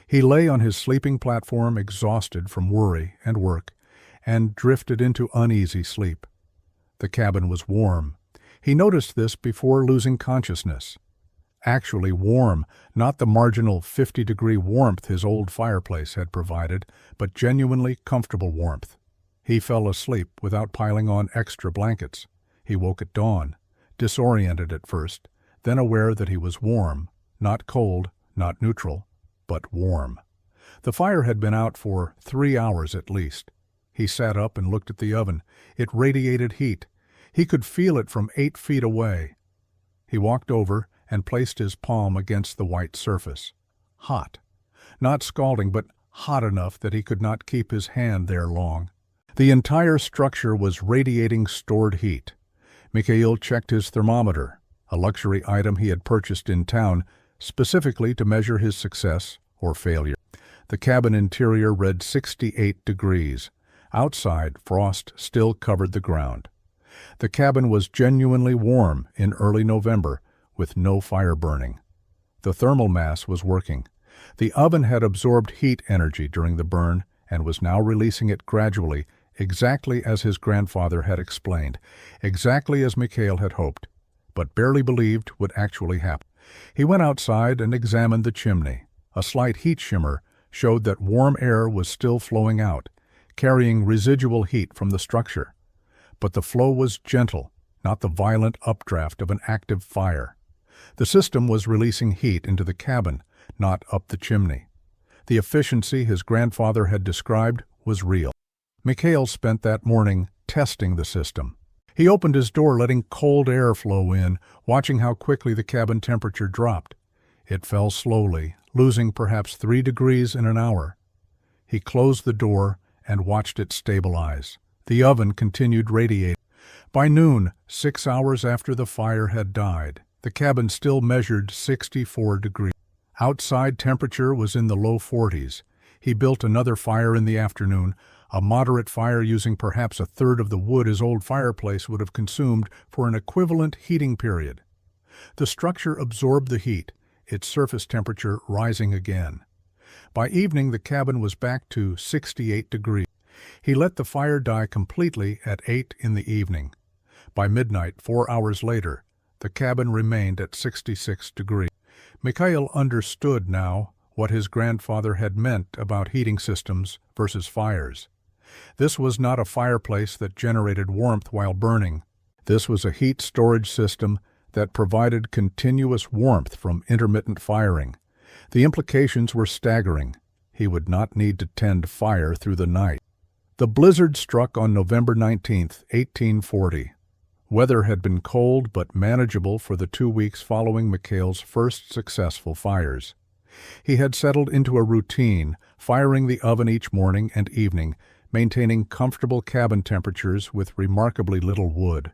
He lay on his sleeping platform, exhausted from worry and work, and drifted into uneasy sleep. The cabin was warm. He noticed this before losing consciousness. Actually warm, not the marginal 50-degree warmth his old fireplace had provided, but genuinely comfortable warmth. He fell asleep without piling on extra blankets. He woke at dawn, disoriented at first, then aware that he was warm, not cold, not neutral, but warm. The fire had been out for 3 hours at least. He sat up and looked at the oven. It radiated heat. He could feel it from 8 feet away. He walked over and placed his palm against the white surface. Hot. Not scalding, but hot enough that he could not keep his hand there long. The entire structure was radiating stored heat. Mikhail checked his thermometer, a luxury item he had purchased in town, specifically to measure his success or failure. The cabin interior read 68 degrees. Outside, frost still covered the ground. The cabin was genuinely warm in early November, with no fire burning. The thermal mass was working. The oven had absorbed heat energy during the burn and was now releasing it gradually, exactly as his grandfather had explained, exactly as Mikhail had hoped, but barely believed would actually happen. He went outside and examined the chimney. A slight heat shimmer showed that warm air was still flowing out, carrying residual heat from the structure. But the flow was gentle, not the violent updraft of an active fire. The system was releasing heat into the cabin, not up the chimney. The efficiency his grandfather had described was real. Mikhail spent that morning testing the system. He opened his door, letting cold air flow in, watching how quickly the cabin temperature dropped. It fell slowly, losing perhaps 3 degrees in an hour. He closed the door and watched it stabilize. The oven continued radiating. By noon, 6 hours after the fire had died, the cabin still measured 64 degrees. Outside temperature was in the low 40s. He built another fire in the afternoon, a moderate fire using perhaps a third of the wood his old fireplace would have consumed for an equivalent heating period. The structure absorbed the heat, its surface temperature rising again. By evening, the cabin was back to 68 degrees. He let the fire die completely at 8 in the evening. By midnight, 4 hours later, the cabin remained at 66 degrees. Mikhail understood now what his grandfather had meant about heating systems versus fires. This was not a fireplace that generated warmth while burning. This was a heat storage system that provided continuous warmth from intermittent firing. The implications were staggering. He would not need to tend fire through the night. The blizzard struck on November 19, 1840. Weather had been cold but manageable for the 2 weeks following Mikhail's first successful fires. He had settled into a routine, firing the oven each morning and evening, maintaining comfortable cabin temperatures with remarkably little wood.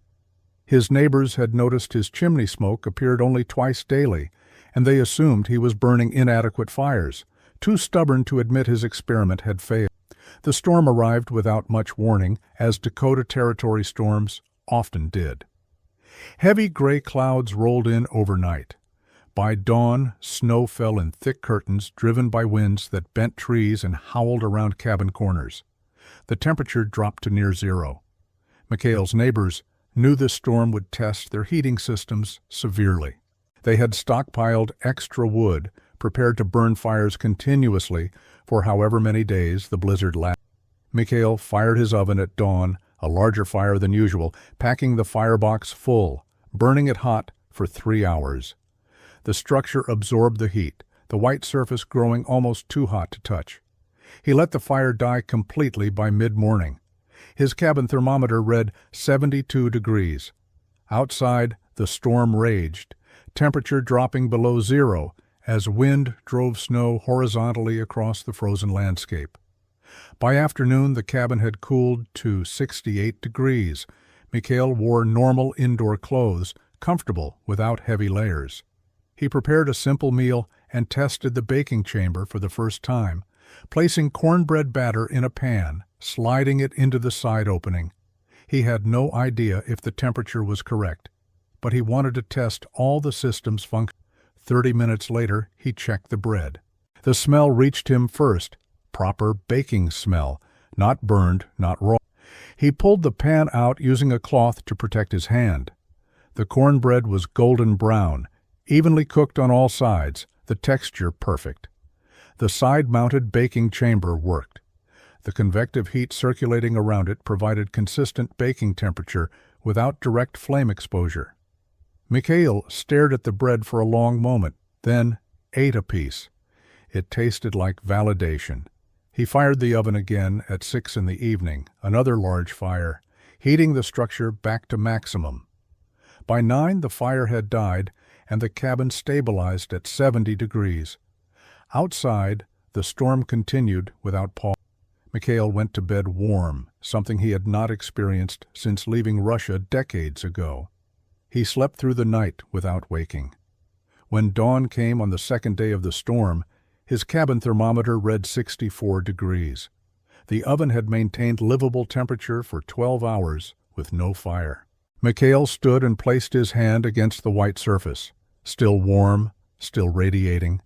His neighbors had noticed his chimney smoke appeared only twice daily, and they assumed he was burning inadequate fires, too stubborn to admit his experiment had failed. The storm arrived without much warning, as Dakota Territory storms often did. Heavy gray clouds rolled in overnight. By dawn, snow fell in thick curtains driven by winds that bent trees and howled around cabin corners. The temperature dropped to near zero. Mikhail's neighbors knew this storm would test their heating systems severely. They had stockpiled extra wood, prepared to burn fires continuously for however many days the blizzard lasted. Mikhail fired his oven at dawn, a larger fire than usual, packing the firebox full, burning it hot for 3 hours. The structure absorbed the heat, the white surface growing almost too hot to touch. He let the fire die completely by mid-morning. His cabin thermometer read 72 degrees. Outside, the storm raged, temperature dropping below zero as wind drove snow horizontally across the frozen landscape. By afternoon, the cabin had cooled to 68 degrees. Mikhail wore normal indoor clothes, comfortable without heavy layers. He prepared a simple meal and tested the baking chamber for the first time, placing cornbread batter in a pan, sliding it into the side opening. He had no idea if the temperature was correct, but he wanted to test all the system's functions. 30 minutes later, he checked the bread. The smell reached him first, proper baking smell, not burned, not raw. He pulled the pan out using a cloth to protect his hand. The cornbread was golden brown, evenly cooked on all sides, the texture perfect. The side-mounted baking chamber worked. The convective heat circulating around it provided consistent baking temperature without direct flame exposure. Mikhail stared at the bread for a long moment, then ate a piece. It tasted like validation. He fired the oven again at 6 in the evening, another large fire, heating the structure back to maximum. By 9, the fire had died, and the cabin stabilized at 70 degrees. Outside, the storm continued without pause. Mikhail went to bed warm, something he had not experienced since leaving Russia decades ago. He slept through the night without waking. When dawn came on the second day of the storm, his cabin thermometer read 64 degrees. The oven had maintained livable temperature for 12 hours with no fire. Mikhail stood and placed his hand against the white surface, still warm, still radiating.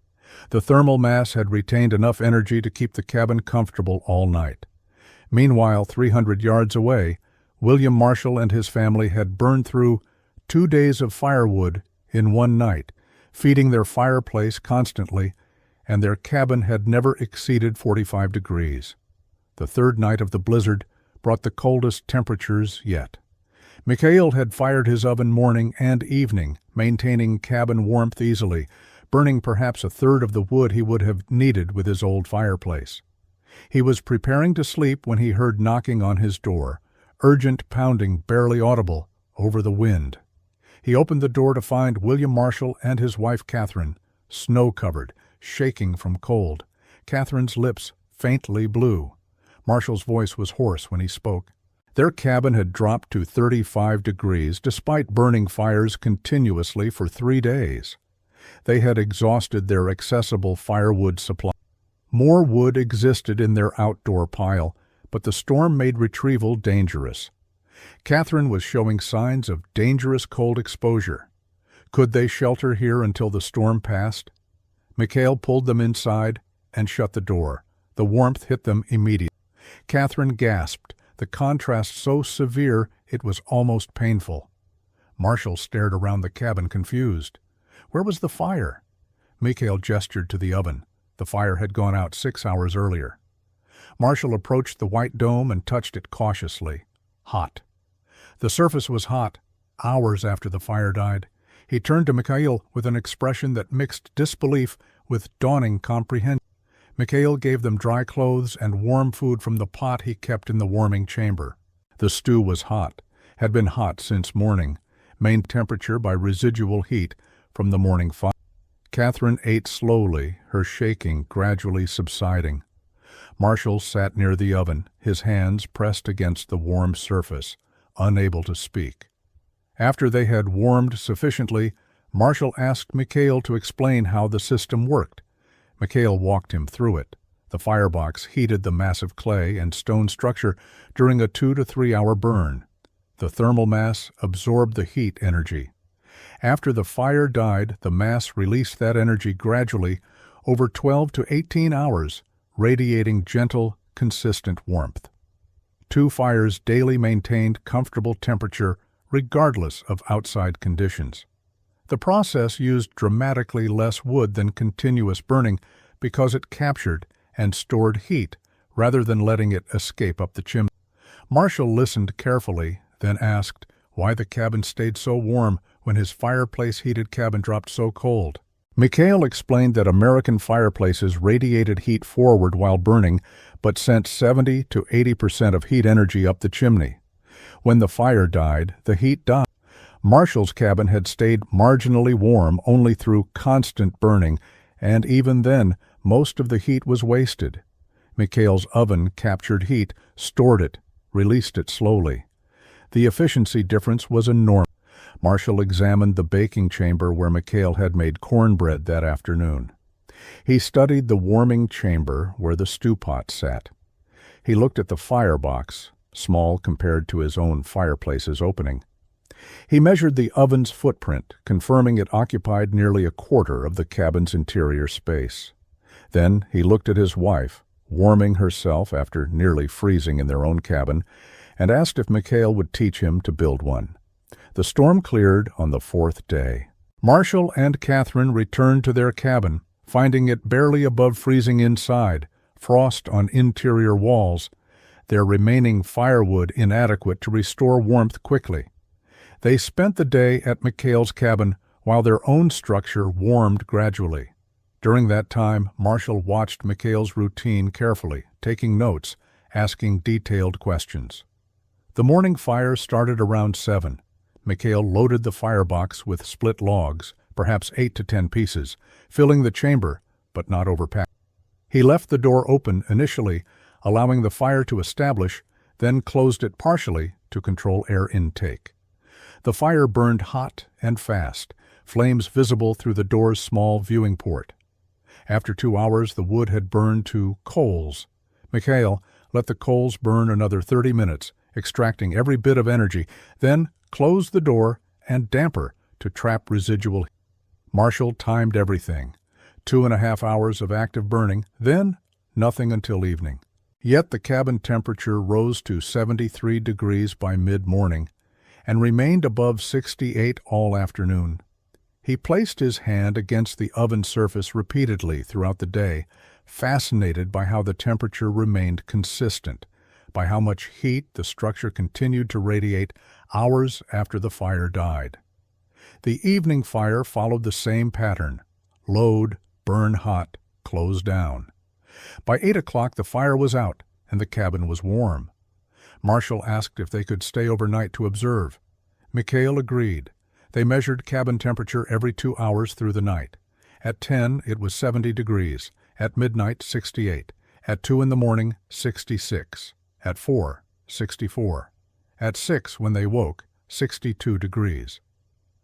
The thermal mass had retained enough energy to keep the cabin comfortable all night. Meanwhile, 300 yards away, William Marshall and his family had burned through 2 days of firewood in one night, feeding their fireplace constantly, and their cabin had never exceeded 45 degrees. The third night of the blizzard brought the coldest temperatures yet. Mikhail had fired his oven morning and evening, maintaining cabin warmth easily, burning perhaps a third of the wood he would have needed with his old fireplace. He was preparing to sleep when he heard knocking on his door, urgent pounding barely audible over the wind. He opened the door to find William Marshall and his wife Catherine, snow-covered, shaking from cold, Catherine's lips faintly blue. Marshall's voice was hoarse when he spoke. Their cabin had dropped to 35 degrees despite burning fires continuously for 3 days. They had exhausted their accessible firewood supply. More wood existed in their outdoor pile, but the storm made retrieval dangerous. Catherine was showing signs of dangerous cold exposure. Could they shelter here until the storm passed? Mikhail pulled them inside and shut the door. The warmth hit them immediately. Catherine gasped, the contrast so severe it was almost painful. Marshall stared around the cabin confused. Where was the fire? Mikhail gestured to the oven. The fire had gone out 6 hours earlier. Marshall approached the white dome and touched it cautiously. Hot. The surface was hot, hours after the fire died. He turned to Mikhail with an expression that mixed disbelief with dawning comprehension. Mikhail gave them dry clothes and warm food from the pot he kept in the warming chamber. The stew was hot, had been hot since morning, maintained temperature by residual heat from the morning fire. Catherine ate slowly, her shaking gradually subsiding. Marshall sat near the oven, his hands pressed against the warm surface, unable to speak. After they had warmed sufficiently, Marshall asked Mikhail to explain how the system worked. Mikhail walked him through it. The firebox heated the massive clay and stone structure during a 2 to 3 hour burn. The thermal mass absorbed the heat energy. After the fire died, the mass released that energy gradually over 12 to 18 hours, radiating gentle, consistent warmth. 2 fires daily maintained comfortable temperature regardless of outside conditions. The process used dramatically less wood than continuous burning because it captured and stored heat rather than letting it escape up the chimney. Marshall listened carefully, then asked why the cabin stayed so warm when his fireplace-heated cabin dropped so cold. Mikhail explained that American fireplaces radiated heat forward while burning, but sent 70 to 80% of heat energy up the chimney. When the fire died, the heat died. Marshall's cabin had stayed marginally warm only through constant burning, and even then, most of the heat was wasted. Mikhail's oven captured heat, stored it, released it slowly. The efficiency difference was enormous. Marshall examined the baking chamber where Mikhail had made cornbread that afternoon. He studied the warming chamber where the stew pot sat. He looked at the firebox, small compared to his own fireplace's opening. He measured the oven's footprint, confirming it occupied nearly a quarter of the cabin's interior space. Then he looked at his wife, warming herself after nearly freezing in their own cabin, and asked if Mikhail would teach him to build one. The storm cleared on the 4th day. Marshall and Catherine returned to their cabin, finding it barely above freezing inside, frost on interior walls, their remaining firewood inadequate to restore warmth quickly. They spent the day at Mikhail's cabin while their own structure warmed gradually. During that time, Marshall watched Mikhail's routine carefully, taking notes, asking detailed questions. The morning fire started around 7. Mikhail loaded the firebox with split logs, perhaps 8 to 10 pieces, filling the chamber, but not overpacked. He left the door open initially, allowing the fire to establish, then closed it partially to control air intake. The fire burned hot and fast, flames visible through the door's small viewing port. After 2 hours, the wood had burned to coals. Mikhail let the coals burn another 30 minutes, extracting every bit of energy, then closed the door and damper to trap residual heat. Marshall timed everything. 2.5 hours of active burning, then nothing until evening. Yet the cabin temperature rose to 73 degrees by mid-morning and remained above 68 all afternoon. He placed his hand against the oven surface repeatedly throughout the day, fascinated by how the temperature remained consistent, by how much heat the structure continued to radiate hours after the fire died. The evening fire followed the same pattern: load, burn hot, close down. By 8 o'clock the fire was out and the cabin was warm. Marshall asked if they could stay overnight to observe. Mikhail agreed. They measured cabin temperature every 2 hours through the night. At 10 it was 70 degrees, at midnight 68, at 2 in the morning 66, at 4 64, at 6 when they woke 62 degrees.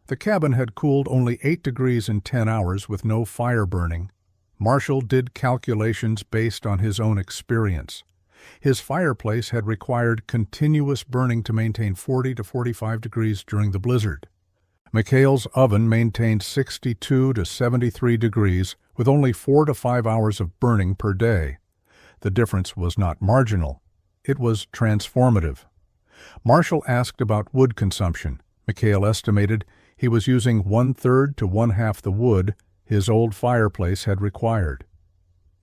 The cabin had cooled only 8 degrees in 10 hours with no fire burning. Marshall did calculations based on his own experience. His fireplace had required continuous burning to maintain 40 to 45 degrees during the blizzard. Mikhail's oven maintained 62 to 73 degrees with only 4 to 5 hours of burning per day. The difference was not marginal. It was transformative. Marshall asked about wood consumption. Mikhail estimated he was using 1/3 to 1/2 the wood his old fireplace had required.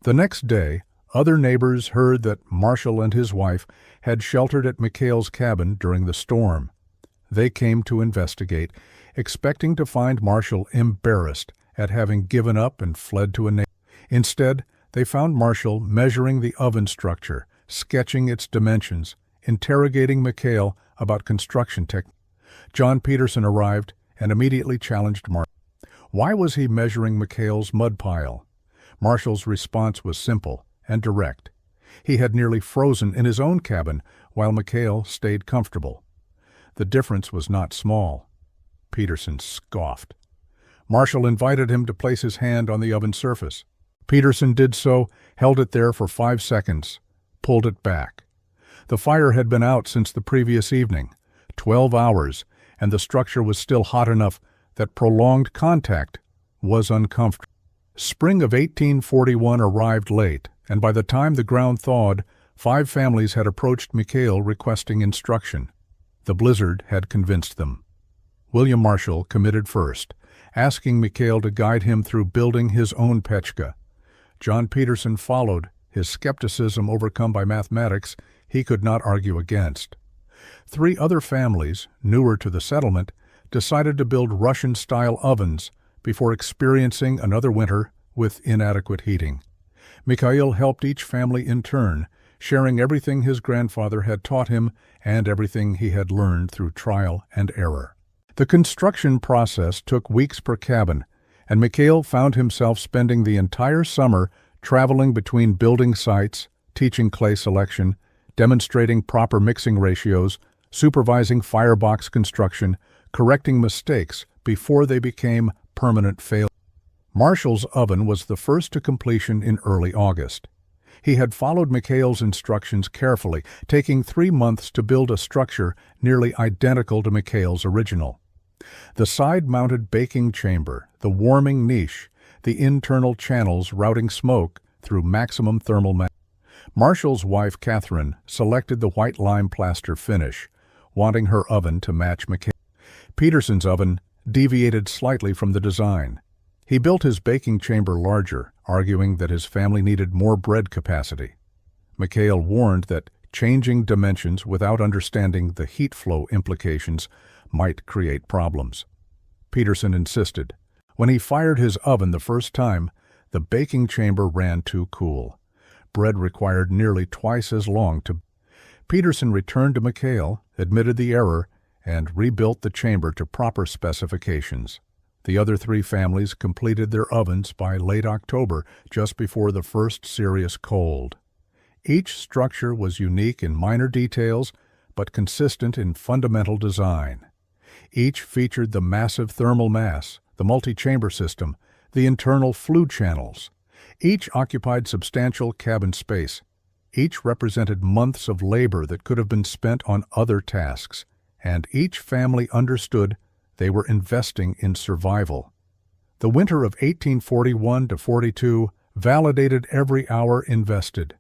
The next day, other neighbors heard that Marshall and his wife had sheltered at Mikhail's cabin during the storm. They came to investigate, expecting to find Marshall embarrassed at having given up and fled to a neighbor. Instead, they found Marshall measuring the oven structure, sketching its dimensions, interrogating Mikhail about construction techniques. John Peterson arrived and immediately challenged Marshall. Why was he measuring Mikhail's mud pile? Marshall's response was simple and direct. He had nearly frozen in his own cabin while Mikhail stayed comfortable. The difference was not small. Peterson scoffed. Marshall invited him to place his hand on the oven surface. Peterson did so, held it there for 5 seconds, pulled it back. The fire had been out since the previous evening, 12 hours, and the structure was still hot enough that prolonged contact was uncomfortable. Spring of 1841 arrived late, and by the time the ground thawed, 5 families had approached Mikhail requesting instruction. The blizzard had convinced them. William Marshall committed first, asking Mikhail to guide him through building his own pechka. John Peterson followed, his skepticism overcome by mathematics he could not argue against. 3 other families, newer to the settlement, decided to build Russian-style ovens before experiencing another winter with inadequate heating. Mikhail helped each family in turn, sharing everything his grandfather had taught him and everything he had learned through trial and error. The construction process took weeks per cabin, and Mikhail found himself spending the entire summer traveling between building sites, teaching clay selection, demonstrating proper mixing ratios, supervising firebox construction, correcting mistakes before they became permanent failures. Marshall's oven was the first to completion in early August. He had followed Mikhail's instructions carefully, taking 3 months to build a structure nearly identical to Mikhail's original. The side-mounted baking chamber, the warming niche, the internal channels routing smoke through maximum thermal mass. Marshall's wife, Catherine, selected the white lime plaster finish, wanting her oven to match Mikhail. Peterson's oven deviated slightly from the design. He built his baking chamber larger, arguing that his family needed more bread capacity. Mikhail warned that changing dimensions without understanding the heat flow implications might create problems. Peterson insisted. When he fired his oven the first time, the baking chamber ran too cool. Bread required nearly twice as long to. Peterson returned to Mikhail, admitted the error, and rebuilt the chamber to proper specifications. The other 3 families completed their ovens by late October, just before the first serious cold. Each structure was unique in minor details, but consistent in fundamental design. Each featured the massive thermal mass, the multi-chamber system, the internal flue channels. Each occupied substantial cabin space. Each represented months of labor that could have been spent on other tasks, and each family understood they were investing in survival. The winter of 1841 to 42 validated every hour invested.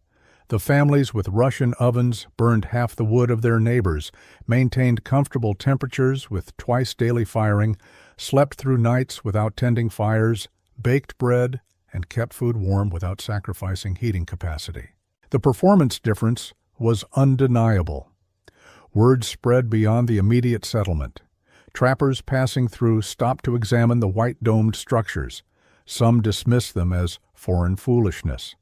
The families with Russian ovens burned half the wood of their neighbors, maintained comfortable temperatures with twice daily firing, slept through nights without tending fires, baked bread, and kept food warm without sacrificing heating capacity. The performance difference was undeniable. Word spread beyond the immediate settlement. Trappers passing through stopped to examine the white-domed structures. Some dismissed them as foreign foolishness.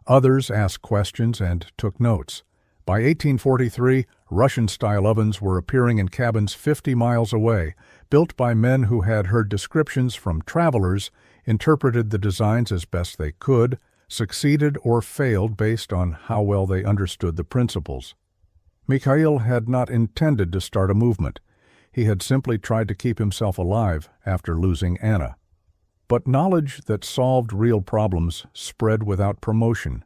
Others asked questions and took notes. By 1843, Russian-style ovens were appearing in cabins 50 miles away, built by men who had heard descriptions from travelers, interpreted the designs as best they could, succeeded or failed based on how well they understood the principles. Mikhail had not intended to start a movement. He had simply tried to keep himself alive after losing Anna. But knowledge that solved real problems spread without promotion.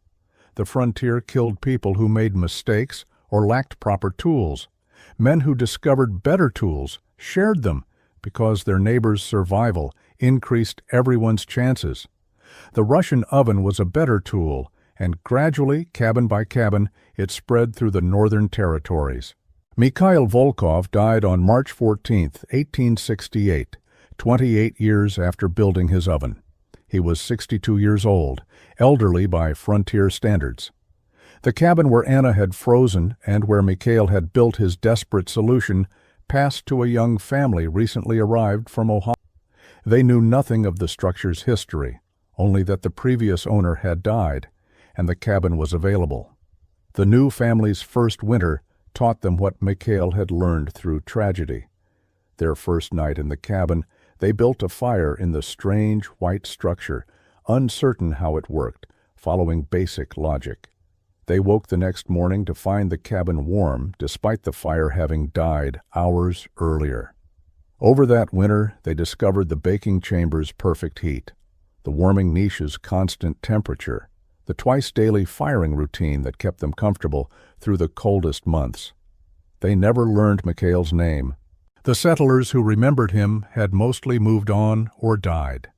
The frontier killed people who made mistakes or lacked proper tools. Men who discovered better tools shared them because their neighbors' survival increased everyone's chances. The Russian oven was a better tool, and gradually, cabin by cabin, it spread through the northern territories. Mikhail Volkov died on March 14, 1868, 28 years after building his oven. He was 62 years old, elderly by frontier standards. The cabin where Anna had frozen and where Mikhail had built his desperate solution passed to a young family recently arrived from Ohio. They knew nothing of the structure's history, only that the previous owner had died, and the cabin was available. The new family's first winter taught them what Mikhail had learned through tragedy. Their first night in the cabin, they built a fire in the strange white structure, uncertain how it worked, following basic logic. They woke the next morning to find the cabin warm, despite the fire having died hours earlier. Over that winter, they discovered the baking chamber's perfect heat, the warming niche's constant temperature, the twice-daily firing routine that kept them comfortable through the coldest months. They never learned Mikhail's name. The settlers who remembered him had mostly moved on or died.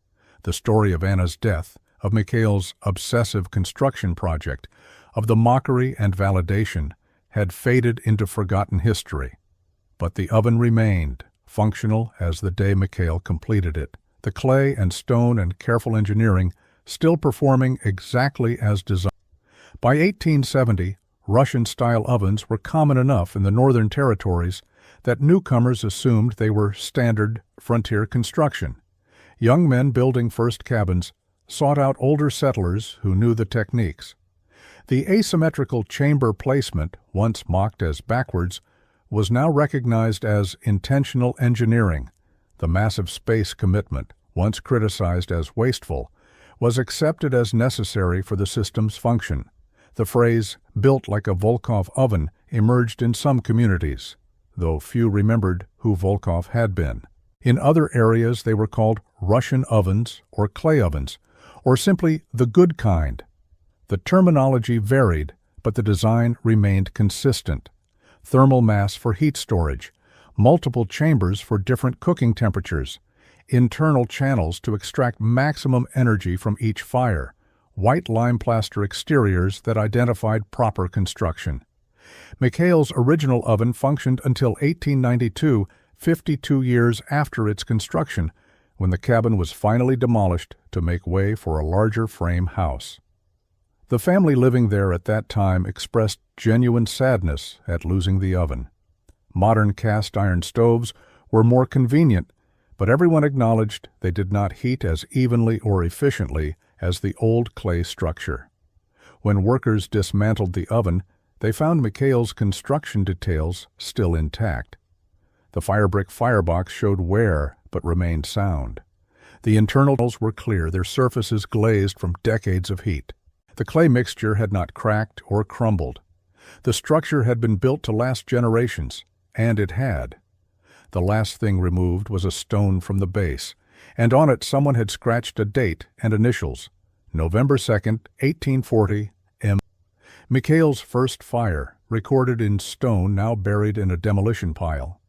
The story of Anna's death, of Mikhail's obsessive construction project, of the mockery and validation, had faded into forgotten history. But the oven remained, functional as the day Mikhail completed it. The clay and stone and careful engineering still performing exactly as designed. By 1870, Russian-style ovens were common enough in the northern territories that newcomers assumed they were standard frontier construction. Young men building first cabins sought out older settlers who knew the techniques. The asymmetrical chamber placement, once mocked as backwards, was now recognized as intentional engineering. The massive space commitment, once criticized as wasteful, was accepted as necessary for the system's function. The phrase, "built like a Volkov oven," emerged in some communities, though few remembered who Volkov had been. In other areas they were called Russian ovens or clay ovens, or simply the good kind. The terminology varied, but the design remained consistent. Thermal mass for heat storage, multiple chambers for different cooking temperatures, internal channels to extract maximum energy from each fire, white lime plaster exteriors that identified proper construction. Mikhail's original oven functioned until 1892, 52 years after its construction, when the cabin was finally demolished to make way for a larger frame house. The family living there at that time expressed genuine sadness at losing the oven. Modern cast iron stoves were more convenient, but everyone acknowledged they did not heat as evenly or efficiently as the old clay structure. When workers dismantled the oven, they found Mikhail's construction details still intact. The firebrick firebox showed wear but remained sound. The internals were clear, their surfaces glazed from decades of heat. The clay mixture had not cracked or crumbled. The structure had been built to last generations, and it had. The last thing removed was a stone from the base, and on it someone had scratched a date and initials, November 2nd, 1840, M. Mikhail's first fire, recorded in stone now buried in a demolition pile.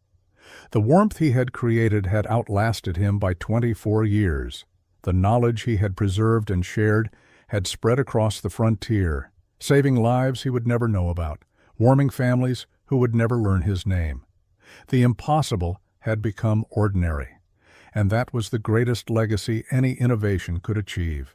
The warmth he had created had outlasted him by 24 years. The knowledge he had preserved and shared had spread across the frontier, saving lives he would never know about, warming families who would never learn his name. The impossible had become ordinary, and that was the greatest legacy any innovation could achieve.